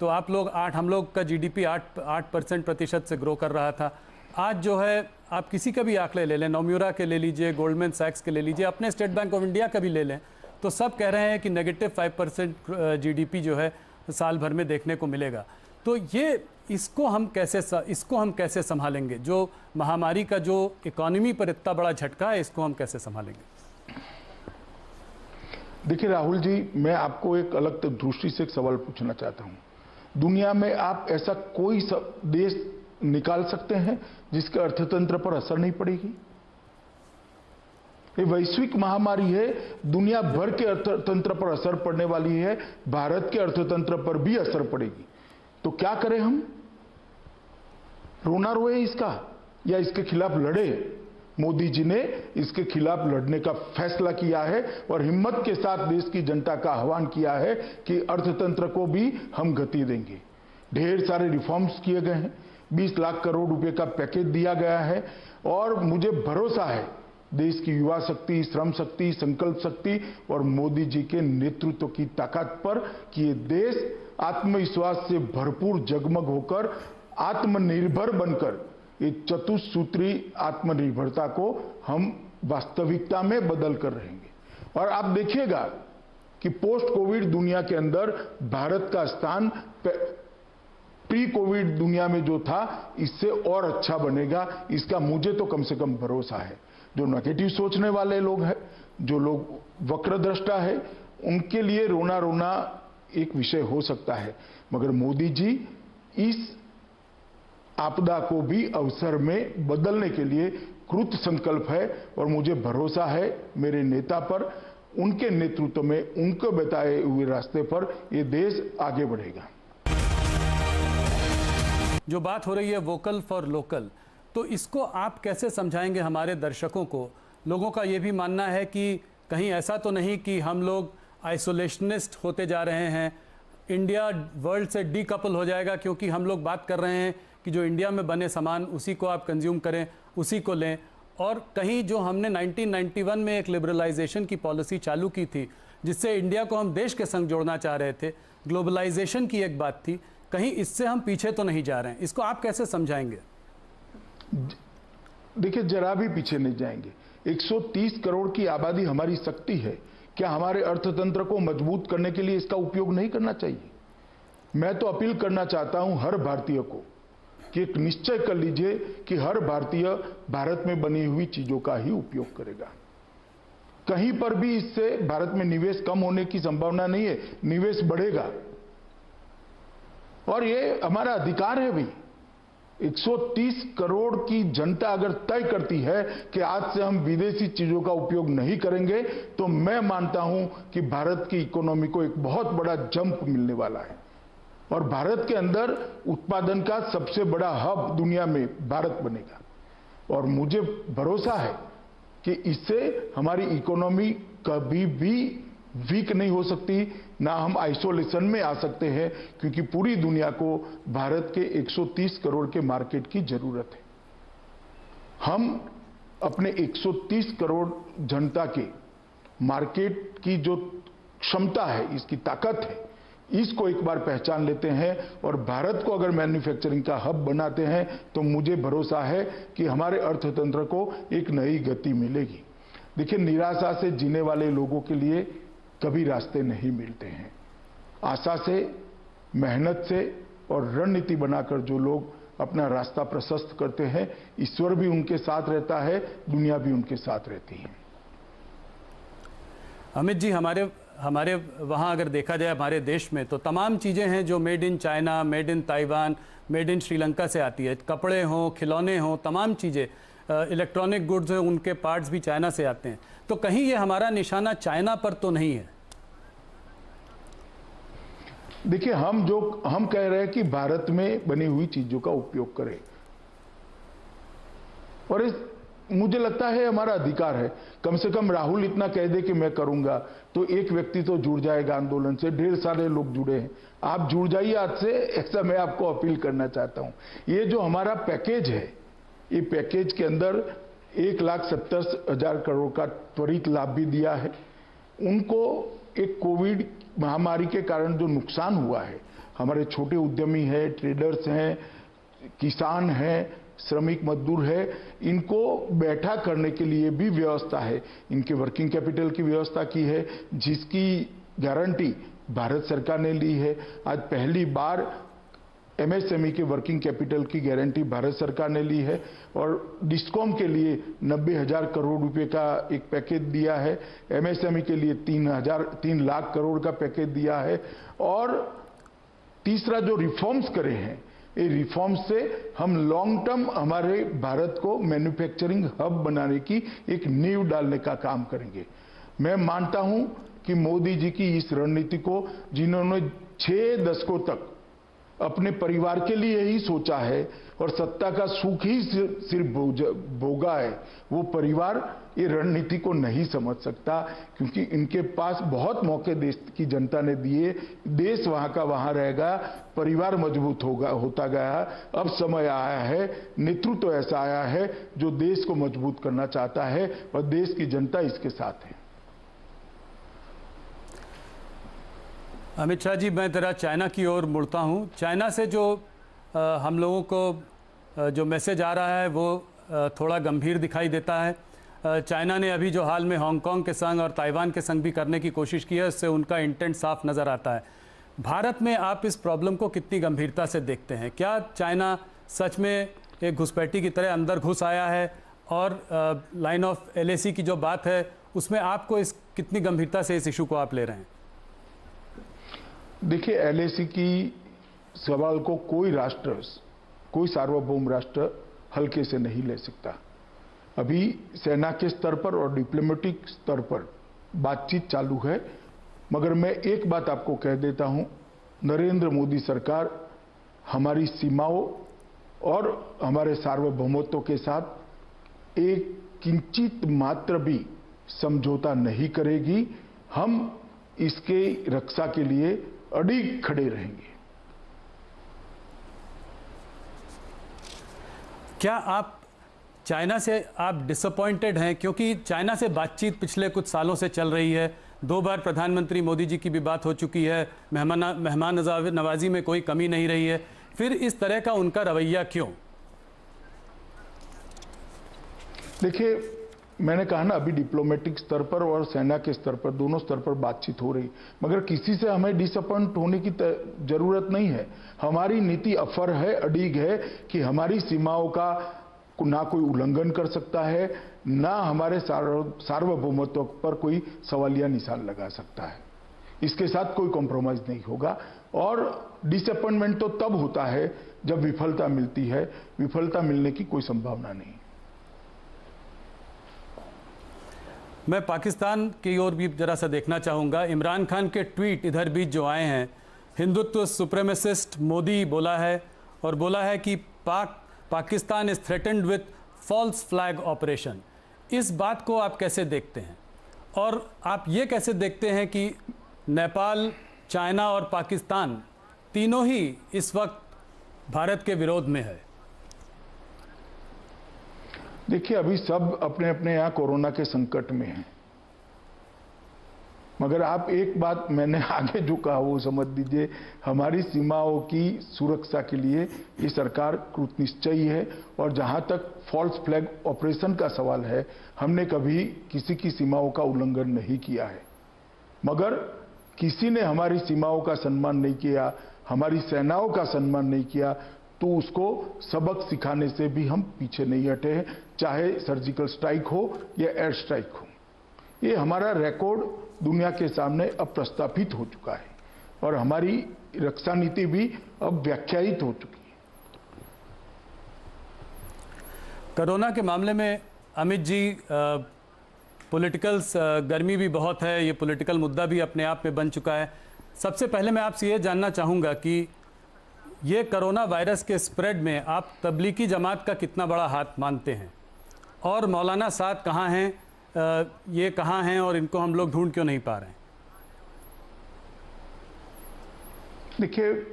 तो हम लोग का जीडीपी 8% प्रतिशत से ग्रो कर रहा था। आज जो है, आप किसी का भी आंकड़े ले लें, नोम्यूरा के ले लीजिए, गोल्डमैन सैक्स के ले लीजिए, अपने स्टेट बैंक ऑफ इंडिया का भी ले लें, तो सब कह रहे हैं कि -5% जीडीपी जो है साल भर में देखने को मिलेगा। तो इसको हम कैसे संभालेंगे? जो महामारी का जो इकोनॉमी पर इतना बड़ा झटका है, इसको हम कैसे संभालेंगे? देखिए राहुल जी, मैं आपको एक अलग दृष्टि से एक सवाल पूछना चाहता हूं। दुनिया में आप ऐसा कोई देश निकाल सकते हैं जिसके अर्थतंत्र पर असर नहीं पड़ेगी? ये वैश्विक महामारी है, दुनिया भर के अर्थतंत्र पर असर पड़ने वाली है, भारत के अर्थतंत्र पर भी असर पड़ेगी। तो क्या करें हम? रोना रोए इसका या इसके खिलाफ लड़े? मोदी जी ने इसके खिलाफ लड़ने का फैसला किया है और हिम्मत के साथ देश की जनता का आह्वान किया है कि अर्थतंत्र को भी हम गति देंगे। ढेर सारे रिफॉर्म्स किए गए हैं, 20 लाख करोड़ रुपए का पैकेज दिया गया है और मुझे भरोसा है देश की युवा शक्ति, श्रम शक्ति, संकल्प शक्ति और मोदी जी के नेतृत्व की ताकत पर कि ये देश आत्मविश्वास से भरपूर जगमग होकर आत्मनिर्भर बनकर ये चतुसूत्री आत्मनिर्भरता को हम वास्तविकता में बदल कर रहेंगे। और आप देखिएगा कि पोस्ट कोविड दुनिया के अंदर भारत का स्थान प्री कोविड दुनिया में जो था इससे और अच्छा बनेगा, इसका मुझे तो कम से कम भरोसा है। जो नेगेटिव सोचने वाले लोग हैं, जो लोग वक्रदृष्टा है, उनके लिए रोना रोना एक विषय हो सकता है, मगर मोदी जी इस आपदा को भी अवसर में बदलने के लिए कृत संकल्प है और मुझे भरोसा है मेरे नेता पर, उनके नेतृत्व में, उनको बताए हुए रास्ते पर ये देश आगे बढ़ेगा। जो बात हो रही है वोकल फॉर लोकल, तो इसको आप कैसे समझाएंगे हमारे दर्शकों को? लोगों का ये भी मानना है कि कहीं ऐसा तो नहीं कि हम लोग आइसोलेशनिस्ट होते जा रहे हैं, इंडिया वर्ल्ड से डीकपल हो जाएगा क्योंकि हम लोग बात कर रहे हैं कि जो इंडिया में बने सामान उसी को आप कंज्यूम करें, उसी को लें। और कहीं जो हमने 1991 में एक लिबरलाइजेशन की पॉलिसी चालू की थी जिससे इंडिया को हम देश के संग जोड़ना चाह रहे थे, ग्लोबलाइजेशन की एक बात थी, कहीं इससे हम पीछे तो नहीं जा रहे हैं? इसको आप कैसे समझाएंगे? देखिए, जरा भी पीछे नहीं जाएंगे। 130 करोड़ की आबादी हमारी शक्ति है, क्या हमारे अर्थतंत्र को मजबूत करने के लिए इसका उपयोग नहीं करना चाहिए? मैं तो अपील करना चाहता हूं हर भारतीय को कि एक निश्चय कर लीजिए कि हर भारतीय भारत में बनी हुई चीजों का ही उपयोग करेगा। कहीं पर भी इससे भारत में निवेश कम होने की संभावना नहीं है, निवेश बढ़ेगा और ये हमारा अधिकार है भाई। 130 करोड़ की जनता अगर तय करती है कि आज से हम विदेशी चीजों का उपयोग नहीं करेंगे, तो मैं मानता हूं कि भारत की इकोनॉमी को एक बहुत बड़ा जंप मिलने वाला है और भारत के अंदर उत्पादन का सबसे बड़ा हब दुनिया में भारत बनेगा। और मुझे भरोसा है कि इससे हमारी इकोनॉमी कभी भी वीक नहीं हो सकती, ना हम आइसोलेशन में आ सकते हैं, क्योंकि पूरी दुनिया को भारत के 130 करोड़ के मार्केट की जरूरत है। हम अपने 130 करोड़ जनता के मार्केट की जो क्षमता है, इसकी ताकत है, इसको एक बार पहचान लेते हैं और भारत को अगर मैन्युफैक्चरिंग का हब बनाते हैं तो मुझे भरोसा है कि हमारे अर्थतंत्र को एक नई गति मिलेगी। देखिए, निराशा से जीने वाले लोगों के लिए कभी रास्ते नहीं मिलते हैं। आशा से, मेहनत से और रणनीति बनाकर जो लोग अपना रास्ता प्रशस्त करते हैं, ईश्वर भी उनके साथ रहता है, दुनिया भी उनके साथ रहती है। अमित जी, हमारे वहाँ अगर देखा जाए हमारे देश में तो तमाम चीज़ें हैं जो made in China, made in Taiwan, made in Sri Lanka से आती है। कपड़े हों, खिलौने हों, तमाम चीज़ें, इलेक्ट्रॉनिक गुड्स हैं, उनके पार्ट्स भी चाइना से आते हैं। तो कहीं ये हमारा निशाना चाइना पर तो नहीं है? देखिए, हम कह रहे हैं कि भारत में बनी हुई चीजों का उपयोग करें और मुझे लगता है हमारा अधिकार है। कम से कम राहुल इतना कह दे कि मैं करूंगा तो एक व्यक्ति तो जुड़ जाएगा आंदोलन से। ढेर सारे लोग जुड़े हैं, आप जुड़ जाइए आज से, ऐसा मैं आपको अपील करना चाहता हूं। ये जो हमारा पैकेज है, ये पैकेज के अंदर 1,70,000 करोड़ का त्वरित लाभ भी दिया है। उनको एक कोविड महामारी के कारण जो नुकसान हुआ है, हमारे छोटे उद्यमी हैं, ट्रेडर्स हैं, किसान हैं, श्रमिक मजदूर है, इनको बैठा करने के लिए भी व्यवस्था है। इनके वर्किंग कैपिटल की व्यवस्था की है, जिसकी गारंटी भारत सरकार ने ली है। आज पहली बार एमएसएमई के वर्किंग कैपिटल की गारंटी भारत सरकार ने ली है और डिस्कॉम के लिए 90,000 करोड़ रुपए का एक पैकेज दिया है, एमएसएमई के लिए 3 लाख करोड़ का पैकेज दिया है। और तीसरा जो रिफॉर्म्स करे हैं, ये रिफॉर्म से हम लॉन्ग टर्म हमारे भारत को मैन्युफैक्चरिंग हब बनाने की एक नींव डालने का काम करेंगे। मैं मानता हूं कि मोदी जी की इस रणनीति को, जिन्होंने 6 दशकों तक अपने परिवार के लिए ही सोचा है और सत्ता का सुख ही सिर्फ भोगा है, वो परिवार ये रणनीति को नहीं समझ सकता, क्योंकि इनके पास बहुत मौके देश की जनता ने दिए। देश वहां का वहां रहेगा, परिवार मजबूत होता गया। अब समय आया है, नेतृत्व ऐसा आया है जो देश को मजबूत करना चाहता है और देश की जनता इसके साथ है। अमित शाह जी, मैं जरा चाइना की ओर मुड़ता हूँ। चाइना से जो हम लोगों को जो मैसेज आ रहा है वो थोड़ा गंभीर दिखाई देता है। चाइना ने अभी जो हाल में हांगकांग के संग और ताइवान के संग भी करने की कोशिश की है, उससे उनका इंटेंट साफ नज़र आता है। भारत में आप इस प्रॉब्लम को कितनी गंभीरता से देखते हैं? क्या चाइना सच में एक घुसपैठी की तरह अंदर घुस आया है? और लाइन ऑफ एलएसी की जो बात है उसमें आपको कितनी गंभीरता से इस इशू को आप ले रहे हैं? देखिए, एलएसी की सवाल को कोई राष्ट्र, कोई सार्वभौम राष्ट्र हल्के से नहीं ले सकता। अभी सेना के स्तर पर और डिप्लोमेटिक स्तर पर बातचीत चालू है, मगर मैं एक बात आपको कह देता हूं, नरेंद्र मोदी सरकार हमारी सीमाओं और हमारे सार्वभौमत्व के साथ एक किंचित मात्र भी समझौता नहीं करेगी। हम इसके रक्षा के लिए अडिग खड़े रहेंगे। क्या आप चाइना से आप डिसअपॉइंटेड हैं? क्योंकि चाइना से बातचीत पिछले कुछ सालों से चल रही है, 2 बार प्रधानमंत्री मोदी जी की भी बात हो चुकी है, मेहमान नवाजी में कोई कमी नहीं रही है, फिर इस तरह का उनका रवैया क्यों? देखिए, मैंने कहा ना, अभी डिप्लोमेटिक स्तर पर और सेना के स्तर पर, दोनों स्तर पर बातचीत हो रही, मगर किसी से हमें डिसअपॉइंट होने की जरूरत नहीं है। हमारी नीति अफर है, अडिग है कि हमारी सीमाओं का ना कोई उल्लंघन कर सकता है, ना हमारे सार्वभौमत्व पर कोई सवालिया निशान लगा सकता है। इसके साथ कोई कॉम्प्रोमाइज नहीं होगा। और डिसअपॉइंटमेंट तो तब होता है जब विफलता मिलती है, विफलता मिलने की कोई संभावना नहीं। मैं पाकिस्तान की ओर भी जरा सा देखना चाहूँगा। इमरान खान के ट्वीट इधर बीच जो आए हैं, हिंदुत्व सुप्रीमेसिस्ट मोदी बोला है, और बोला है कि Pakistan is threatened with false flag operation. इस बात को आप कैसे देखते हैं? और आप ये कैसे देखते हैं कि नेपाल, चाइना और पाकिस्तान तीनों ही इस वक्त भारत के विरोध में है? देखिए, अभी सब अपने अपने यहाँ कोरोना के संकट में हैं, मगर आप एक बात मैंने आगे जो कहा वो समझ लीजिए। हमारी सीमाओं की सुरक्षा के लिए ये सरकार कृतनिश्चयी है, और जहां तक फॉल्स फ्लैग ऑपरेशन का सवाल है, हमने कभी किसी की सीमाओं का उल्लंघन नहीं किया है। मगर किसी ने हमारी सीमाओं का सम्मान नहीं किया, हमारी सेनाओं का सम्मान नहीं किया, तो उसको सबक सिखाने से भी हम पीछे नहीं हटे हैं, चाहे सर्जिकल स्ट्राइक हो या एयर स्ट्राइक हो। ये हमारा रिकॉर्ड दुनिया के सामने अब प्रस्थापित हो चुका है, और हमारी रक्षा नीति भी अब व्याख्यायित हो चुकी है। कोरोना के मामले में अमित जी, पॉलिटिकल गर्मी भी बहुत है, ये पॉलिटिकल मुद्दा भी अपने आप में बन चुका है। सबसे पहले मैं आपसे ये जानना चाहूँगा कि ये कोरोना वायरस के स्प्रेड में आप तबलीगी जमात का कितना बड़ा हाथ मानते हैं, और मौलाना साद कहाँ हैं, ये कहाँ हैं, और इनको हम लोग ढूंढ क्यों नहीं पा रहे हैं? देखिए,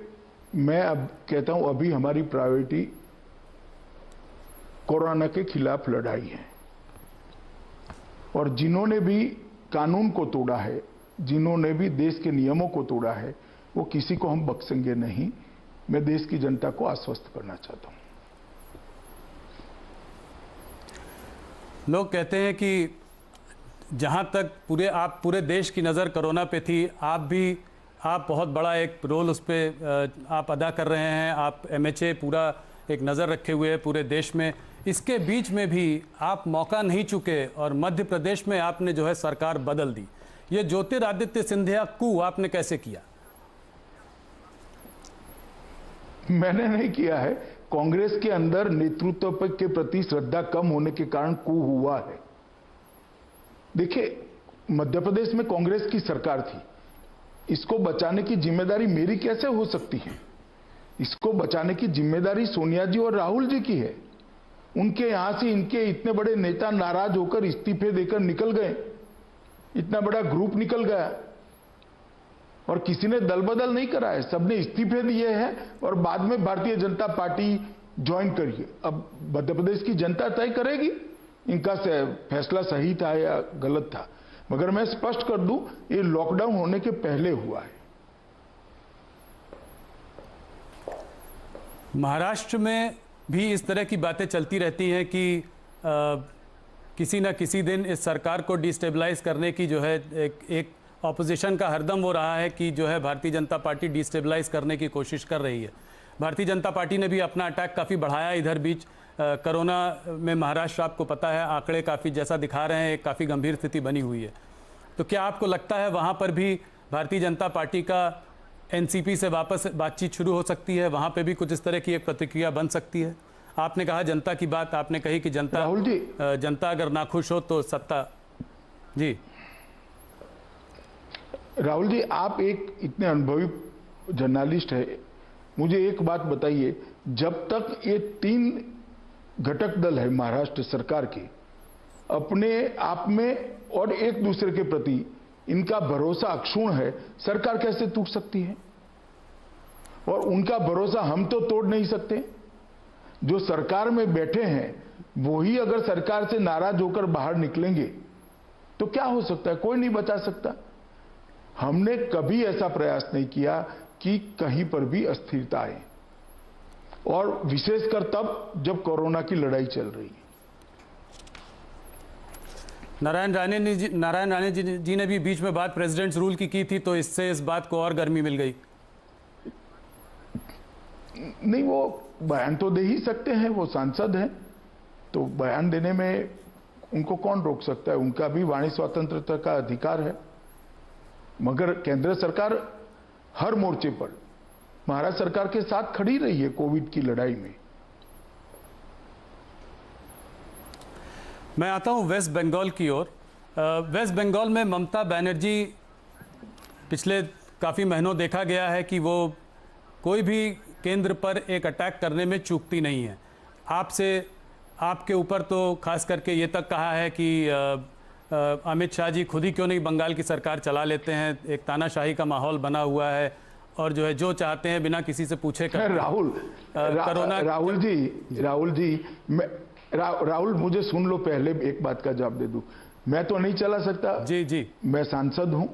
मैं अब कहता हूं, अभी हमारी प्रायोरिटी कोरोना के खिलाफ लड़ाई है, और जिन्होंने भी कानून को तोड़ा है, जिन्होंने भी देश के नियमों को तोड़ा है, वो किसी को हम बख्शेंगे नहीं। मैं देश की जनता को आश्वस्त करना चाहता हूं। लोग कहते हैं कि जहां तक पूरे देश की नज़र कोरोना पे थी, आप बहुत बड़ा एक रोल उस पर आप अदा कर रहे हैं। आप MHA पूरा एक नज़र रखे हुए है पूरे देश में। इसके बीच में भी आप मौका नहीं चुके, और मध्य प्रदेश में आपने जो है सरकार बदल दी। ये ज्योतिरादित्य सिंधिया कू आपने कैसे किया? मैंने नहीं किया है। कांग्रेस के अंदर नेतृत्व के प्रति श्रद्धा कम होने के कारण कू हुआ है। देखिए, मध्य प्रदेश में कांग्रेस की सरकार थी, इसको बचाने की जिम्मेदारी मेरी कैसे हो सकती है? इसको बचाने की जिम्मेदारी सोनिया जी और राहुल जी की है। उनके यहां से इनके इतने बड़े नेता नाराज होकर इस्तीफे देकर निकल गए, इतना बड़ा ग्रुप निकल गया, और किसी ने दल बदल नहीं करा है, सबने इस्तीफे दिए हैं, और बाद में भारतीय जनता पार्टी ज्वाइन करिए। अब मध्य प्रदेश की जनता तय करेगी इनका फैसला सही था या गलत था। मगर मैं स्पष्ट कर दूं, ये लॉकडाउन होने के पहले हुआ है। महाराष्ट्र में भी इस तरह की बातें चलती रहती हैं कि किसी न किसी दिन इस सरकार को डिस्टेबलाइज करने की जो है एक ऑपोजिशन का हरदम वो रहा है कि जो है भारतीय जनता पार्टी डिस्टेबलाइज करने की कोशिश कर रही है। भारतीय जनता पार्टी ने भी अपना अटैक काफ़ी बढ़ाया इधर बीच। कोरोना में महाराष्ट्र, आपको पता है, आंकड़े काफ़ी जैसा दिखा रहे हैं, एक काफ़ी गंभीर स्थिति बनी हुई है। तो क्या आपको लगता है वहाँ पर भी भारतीय जनता पार्टी का NCP से वापस बातचीत शुरू हो सकती है? वहाँ पे भी कुछ इस तरह की एक प्रतिक्रिया बन सकती है? आपने कहा जनता की बात, आपने कही कि जनता अगर नाखुश हो तो सत्ता। जी राहुल जी, आप एक इतने अनुभवी जर्नलिस्ट है, मुझे एक बात बताइए, जब तक ये 3 घटक दल है महाराष्ट्र सरकार के अपने आप में और एक दूसरे के प्रति इनका भरोसा अक्षुण्ण है, सरकार कैसे टूट सकती है? और उनका भरोसा हम तो तोड़ नहीं सकते। जो सरकार में बैठे हैं वो ही अगर सरकार से नाराज होकर बाहर निकलेंगे तो क्या हो सकता है? कोई नहीं बचा सकता। हमने कभी ऐसा प्रयास नहीं किया कि कहीं पर भी अस्थिरता आए, और विशेषकर तब जब कोरोना की लड़ाई चल रही है। नारायण राणे जी ने भी बीच में बात प्रेसिडेंट्स रूल की थी, तो इससे इस बात को और गर्मी मिल गई। नहीं, वो बयान तो दे ही सकते हैं, वो सांसद हैं, तो बयान देने में उनको कौन रोक सकता है? उनका भी वाणी स्वतंत्रता का अधिकार है। मगर केंद्र सरकार हर मोर्चे पर महाराष्ट्र सरकार के साथ खड़ी रही है कोविड की लड़ाई में। मैं आता हूं वेस्ट बंगाल की ओर। वेस्ट बंगाल में ममता बनर्जी पिछले काफ़ी महीनों देखा गया है कि वो कोई भी केंद्र पर एक अटैक करने में चूकती नहीं है। आपके ऊपर तो खास करके ये तक कहा है कि अमित शाह जी खुद ही क्यों नहीं बंगाल की सरकार चला लेते हैं। एक तानाशाही का माहौल बना हुआ है और जो है जो चाहते हैं बिना किसी से पूछे करते हैं। राहुल मुझे सुन लो, पहले एक बात का जवाब दे दूं। मैं तो नहीं चला सकता। जी मैं सांसद हूं,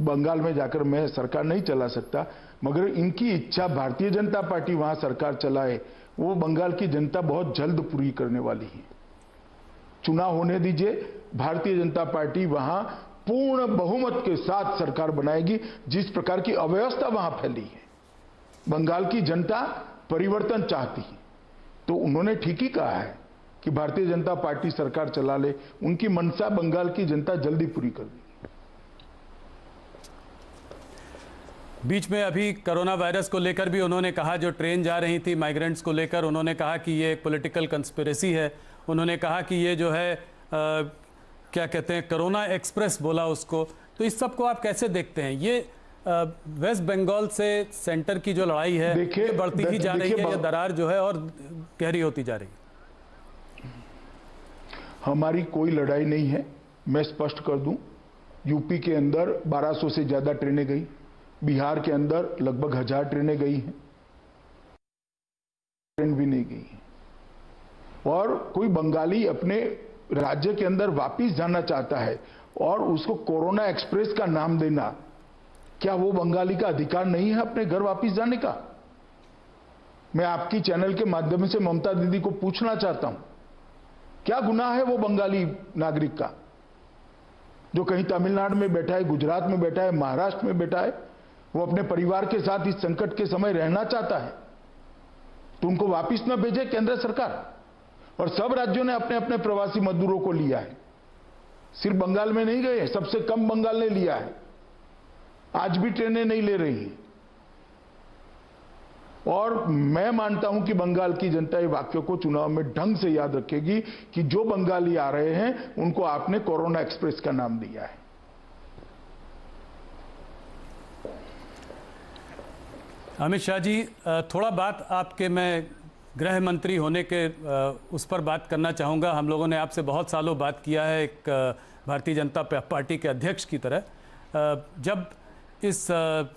बंगाल में जाकर मैं सरकार नहीं चला सकता, मगर इनकी इच्छा भारतीय जनता पार्टी वहां सरकार चलाए वो बंगाल की जनता बहुत जल्द पूरी करने वाली है। चुनाव होने दीजिए, भारतीय जनता पार्टी वहां पूर्ण बहुमत के साथ सरकार बनाएगी। जिस प्रकार की अव्यवस्था वहां फैली है, बंगाल की जनता परिवर्तन चाहती है, तो उन्होंने ठीक ही कहा है कि भारतीय जनता पार्टी सरकार चला ले। उनकी मंशा बंगाल की जनता जल्दी पूरी कर देगी। बीच में अभी कोरोना वायरस को लेकर भी उन्होंने कहा, जो ट्रेन जा रही थी माइग्रेंट्स को लेकर, उन्होंने कहा कि ये एक पॉलिटिकल कंस्पिरेसी है। उन्होंने कहा कि ये जो है क्या कहते हैं, कोरोना एक्सप्रेस बोला उसको। तो इस सब को आप कैसे देखते हैं? ये वेस्ट बंगाल से सेंटर की जो लड़ाई है ये बढ़ती ही जा रही है, ये दरार जो है और गहरी होती जा रही है। हमारी कोई लड़ाई नहीं है, मैं स्पष्ट कर दूं। यूपी के अंदर 1200 से ज्यादा ट्रेनें गई, बिहार के अंदर लगभग 1000 ट्रेनें गई हैं, ट्रेन भी नहीं गई है। और कोई बंगाली अपने राज्य के अंदर वापिस जाना चाहता है और उसको कोरोना एक्सप्रेस का नाम देना, क्या वो बंगाली का अधिकार नहीं है अपने घर वापिस जाने का? मैं आपकी चैनल के माध्यम से ममता दीदी को पूछना चाहता हूं, क्या गुनाह है वो बंगाली नागरिक का जो कहीं तमिलनाडु में बैठा है, गुजरात में बैठा है, महाराष्ट्र में बैठा है, वो अपने परिवार के साथ इस संकट के समय रहना चाहता है, तो उनको वापिस न भेजे केंद्र सरकार? और सब राज्यों ने अपने अपने प्रवासी मजदूरों को लिया है, सिर्फ बंगाल में नहीं गए, सबसे कम बंगाल ने लिया है। आज भी ट्रेनें नहीं ले रही हैं। और मैं मानता हूं कि बंगाल की जनता ये वाक्य को चुनाव में ढंग से याद रखेगी कि जो बंगाली आ रहे हैं उनको आपने कोरोना एक्सप्रेस का नाम दिया है। अमित शाह जी, थोड़ा बात आपके मैं गृह मंत्री होने के उस पर बात करना चाहूँगा। हम लोगों ने आपसे बहुत सालों बात किया है एक भारतीय जनता पार्टी के अध्यक्ष की तरह। जब इस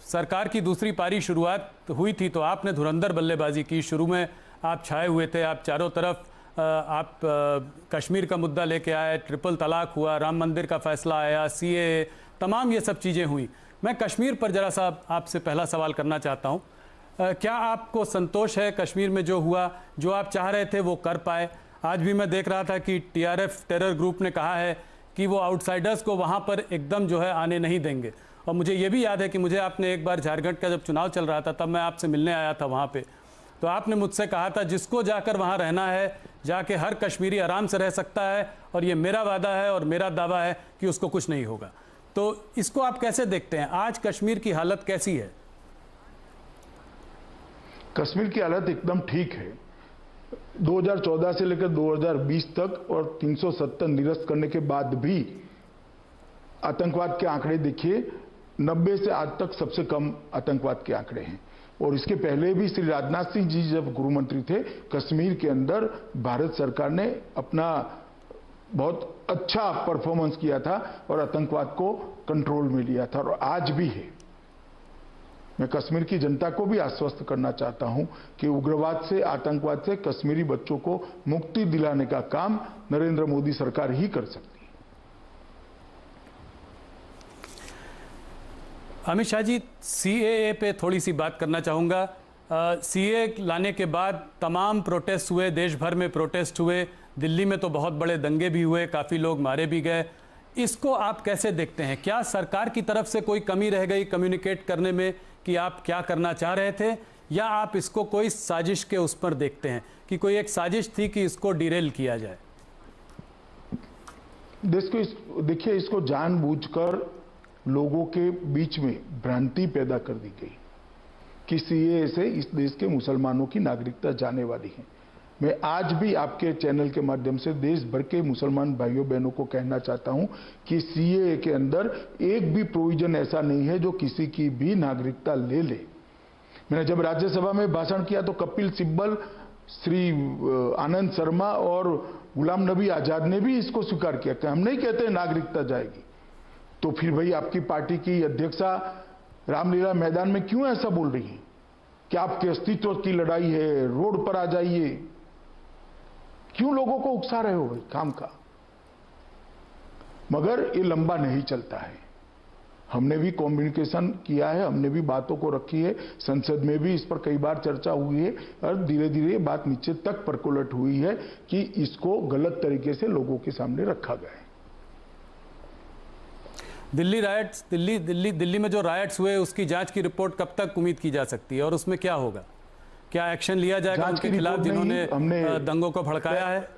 सरकार की दूसरी पारी शुरुआत हुई थी तो आपने धुरंधर बल्लेबाजी की। शुरू में आप छाए हुए थे, आप चारों तरफ आप कश्मीर का मुद्दा लेके आए, ट्रिपल तलाक हुआ, राम मंदिर का फैसला आया, सीएए, तमाम ये सब चीज़ें हुई। मैं कश्मीर पर जरा सा आपसे पहला सवाल करना चाहता हूँ। क्या आपको संतोष है कश्मीर में जो हुआ, जो आप चाह रहे थे वो कर पाए? आज भी मैं देख रहा था कि टीआरएफ टेरर ग्रुप ने कहा है कि वो आउटसाइडर्स को वहाँ पर एकदम जो है आने नहीं देंगे। और मुझे ये भी याद है कि मुझे आपने एक बार झारखंड का जब चुनाव चल रहा था तब मैं आपसे मिलने आया था वहाँ पे, तो आपने मुझसे कहा था जिसको जाकर वहाँ रहना है जाके हर कश्मीरी आराम से रह सकता है, और ये मेरा वादा है और मेरा दावा है कि उसको कुछ नहीं होगा। तो इसको आप कैसे देखते हैं? आज कश्मीर की हालत कैसी है? कश्मीर की हालत एकदम ठीक है। 2014 से लेकर 2020 तक और 370 निरस्त करने के बाद भी आतंकवाद के आंकड़े देखिए, 90 से आज तक सबसे कम आतंकवाद के आंकड़े हैं। और इसके पहले भी श्री राजनाथ सिंह जी जब गृह मंत्री थे, कश्मीर के अंदर भारत सरकार ने अपना बहुत अच्छा परफॉर्मेंस किया था और आतंकवाद को कंट्रोल में लिया था, और आज भी है। मैं कश्मीर की जनता को भी आश्वस्त करना चाहता हूं कि उग्रवाद से, आतंकवाद से कश्मीरी बच्चों को मुक्ति दिलाने का काम नरेंद्र मोदी सरकार ही कर सकती है। अमित शाह जी, सीएए पे थोड़ी सी बात करना चाहूँगा। सीएए लाने के बाद तमाम प्रोटेस्ट हुए, देश भर में प्रोटेस्ट हुए, दिल्ली में तो बहुत बड़े दंगे भी हुए, काफ़ी लोग मारे भी गए। इसको आप कैसे देखते हैं? क्या सरकार की तरफ से कोई कमी रह गई कम्युनिकेट करने में कि आप क्या करना चाह रहे थे, या आप इसको कोई साजिश के उस पर देखते हैं कि कोई एक साजिश थी कि इसको डिरेल किया जाए? देखिए, इसको जानबूझकर लोगों के बीच में भ्रांति पैदा कर दी गई कि सीएए से इस देश के मुसलमानों की नागरिकता जाने वाली है। मैं आज भी आपके चैनल के माध्यम से देश भर के मुसलमान भाइयों बहनों को कहना चाहता हूं कि सीएए के अंदर एक भी प्रोविजन ऐसा नहीं है जो किसी की भी नागरिकता ले ले। मैंने जब राज्यसभा में भाषण किया तो कपिल सिब्बल, श्री आनंद शर्मा और गुलाम नबी आजाद ने भी इसको स्वीकार किया कि हम नहीं कहते नागरिकता जाएगी। तो फिर भाई आपकी पार्टी की अध्यक्षा रामलीला मैदान में क्यों ऐसा बोल रही है कि आपके अस्तित्व की लड़ाई है, रोड पर आ जाइए? क्यों लोगों को उकसा रहे हो भाई काम का? मगर ये लंबा नहीं चलता है। हमने भी कम्युनिकेशन किया है, हमने भी बातों को रखी है, संसद में भी इस पर कई बार चर्चा हुई है, और धीरे धीरे बात नीचे तक परकोलट हुई है कि इसको गलत तरीके से लोगों के सामने रखा गया है। दिल्ली रायट्स, दिल्ली में जो रायट्स हुए उसकी जांच की रिपोर्ट कब तक उम्मीद की जा सकती है, और उसमें क्या होगा? क्या एक्शन लिया जाएगा उनके खिलाफ जिन्होंने दंगों को भड़काया है?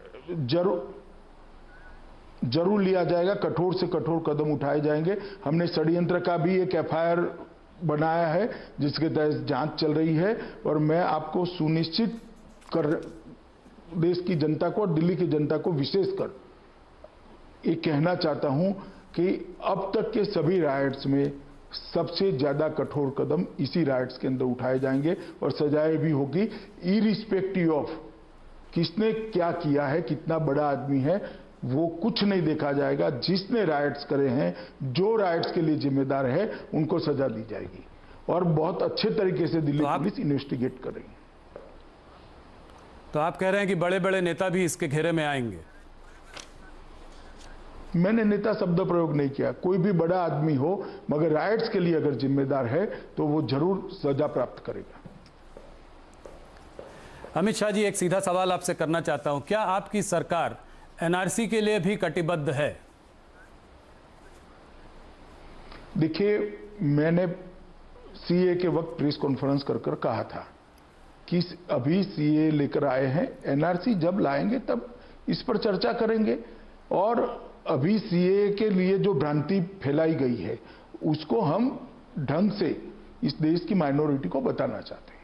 जरूर लिया जाएगा, कठोर से कठोर कदम उठाए जाएंगे। हमने षड्यंत्र का भी एक एफआईआर बनाया है जिसके तहत जांच चल रही है, और मैं आपको सुनिश्चित कर देश की जनता को और दिल्ली की जनता को विशेषकर ये कहना चाहता हूं कि अब तक के सभी राइट्स में सबसे ज्यादा कठोर कदम इसी राइट्स के अंदर उठाए जाएंगे, और सजाएं भी होगी इरिस्पेक्टिव ऑफ किसने क्या किया है, कितना बड़ा आदमी है, वो कुछ नहीं देखा जाएगा। जिसने राइट्स करे हैं, जो राइट्स के लिए जिम्मेदार है, उनको सजा दी जाएगी, और बहुत अच्छे तरीके से दिल्ली पुलिस इन्वेस्टिगेट करेगी। तो आप कह रहे हैं कि बड़े बड़े नेता भी इसके घेरे में आएंगे? मैंने नेता शब्द प्रयोग नहीं किया। कोई भी बड़ा आदमी हो, मगर राइट्स के लिए अगर जिम्मेदार है तो वो जरूर सजा प्राप्त करेगा। अमित शाह जी, एक सीधा सवाल आपसे करना चाहता हूं, क्या आपकी सरकार एनआरसी के लिए भी कटिबद्ध है? देखिए, मैंने सीए के वक्त प्रेस कॉन्फ्रेंस कर कहा था कि अभी सीए लेकर आए हैं, एनआरसी जब लाएंगे तब इस पर चर्चा करेंगे, और अभी सीए के लिए जो भ्रांति फैलाई गई है उसको हम ढंग से इस देश की माइनॉरिटी को बताना चाहते हैं।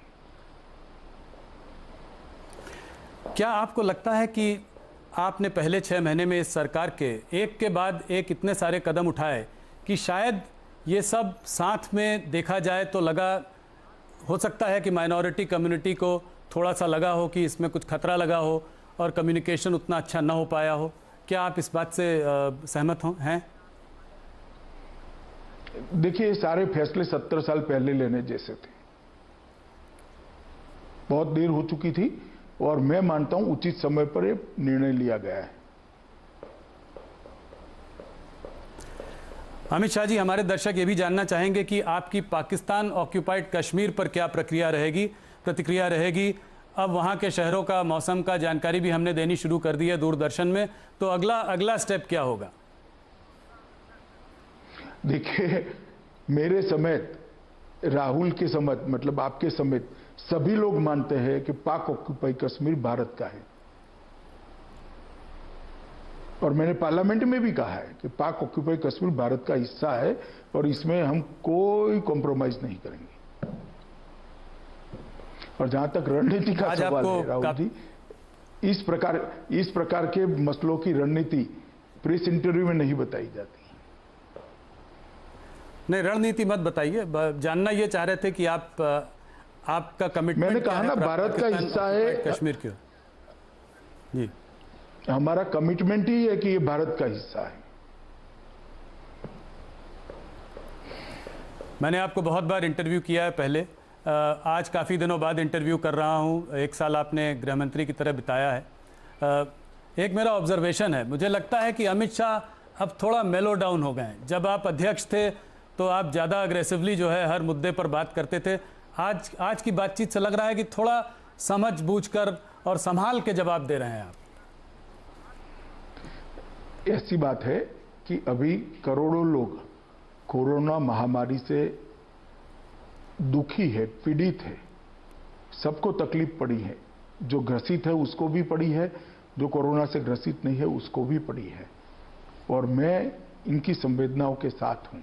क्या आपको लगता है कि आपने पहले 6 महीने में इस सरकार के एक के बाद एक इतने सारे कदम उठाए कि शायद ये सब साथ में देखा जाए तो हो सकता है कि माइनॉरिटी कम्युनिटी को थोड़ा सा लगा हो कि इसमें कुछ खतरा लगा हो और कम्युनिकेशन उतना अच्छा ना हो पाया हो? क्या आप इस बात से सहमत हैं? देखिए, ये सारे फैसले 70 साल पहले लेने जैसे थे। बहुत देर हो चुकी थी, और मैं मानता हूं उचित समय पर ये निर्णय लिया गया है। अमित शाह जी, हमारे दर्शक ये भी जानना चाहेंगे कि आपकी पाकिस्तान ऑक्यूपाइड कश्मीर पर क्या प्रतिक्रिया रहेगी? अब वहाँ के शहरों का, मौसम का जानकारी भी हमने देनी शुरू कर दी है दूरदर्शन में, तो अगला स्टेप क्या होगा? देखिए, मेरे समेत, राहुल के समेत, मतलब आपके समेत सभी लोग मानते हैं कि पाक ऑक्यूपाइड कश्मीर भारत का है, और मैंने पार्लियामेंट में भी कहा है कि पाक ऑक्यूपाइड कश्मीर भारत का हिस्सा है, और इसमें हम कोई कॉम्प्रोमाइज नहीं करेंगे। और जहां तक रणनीति का सवाल है राहुल जी, इस प्रकार के मसलों की रणनीति प्रेस इंटरव्यू में नहीं बताई जाती। नहीं, रणनीति मत बताइए, जानना ये चाह रहे थे कि आपका कमिटमेंट। मैंने कहा ना, भारत का हिस्सा है कश्मीर क्यों? जी, हमारा कमिटमेंट ही है कि ये भारत का हिस्सा है। मैंने आपको बहुत बार इंटरव्यू किया है पहले, आज काफ़ी दिनों बाद इंटरव्यू कर रहा हूँ। 1 साल आपने गृह मंत्री की तरह बिताया है। एक मेरा ऑब्जर्वेशन है, मुझे लगता है कि अमित शाह अब थोड़ा मेलो डाउन हो गए हैं। जब आप अध्यक्ष थे तो आप ज़्यादा अग्रेसिवली जो है हर मुद्दे पर बात करते थे। आज की बातचीत से लग रहा है कि थोड़ा समझ बूझ कर और संभाल के जवाब दे रहे हैं आप। ऐसी बात है कि अभी करोड़ों लोग कोरोना महामारी से दुखी है, पीड़ित है, सबको तकलीफ पड़ी है। जो ग्रसित है उसको भी पड़ी है, जो कोरोना से ग्रसित नहीं है उसको भी पड़ी है। और मैं इनकी संवेदनाओं के साथ हूं।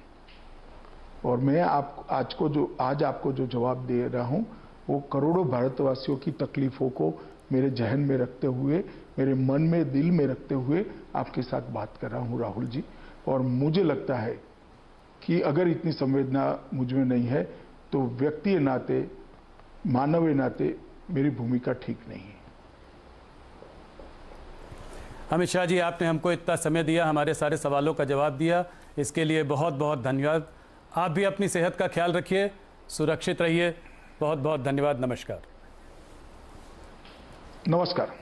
और मैं आज आपको जो जवाब दे रहा हूं वो करोड़ों भारतवासियों की तकलीफों को मेरे जहन में रखते हुए, मेरे मन में, दिल में रखते हुए आपके साथ बात कर रहा हूं राहुल जी। और मुझे लगता है कि अगर इतनी संवेदना मुझ में नहीं है तो व्यक्ति नाते, मानव नाते मेरी भूमिका ठीक नहीं है। अमित शाह जी, आपने हमको इतना समय दिया, हमारे सारे सवालों का जवाब दिया, इसके लिए बहुत बहुत धन्यवाद। आप भी अपनी सेहत का ख्याल रखिए, सुरक्षित रहिए। बहुत बहुत धन्यवाद। नमस्कार। नमस्कार।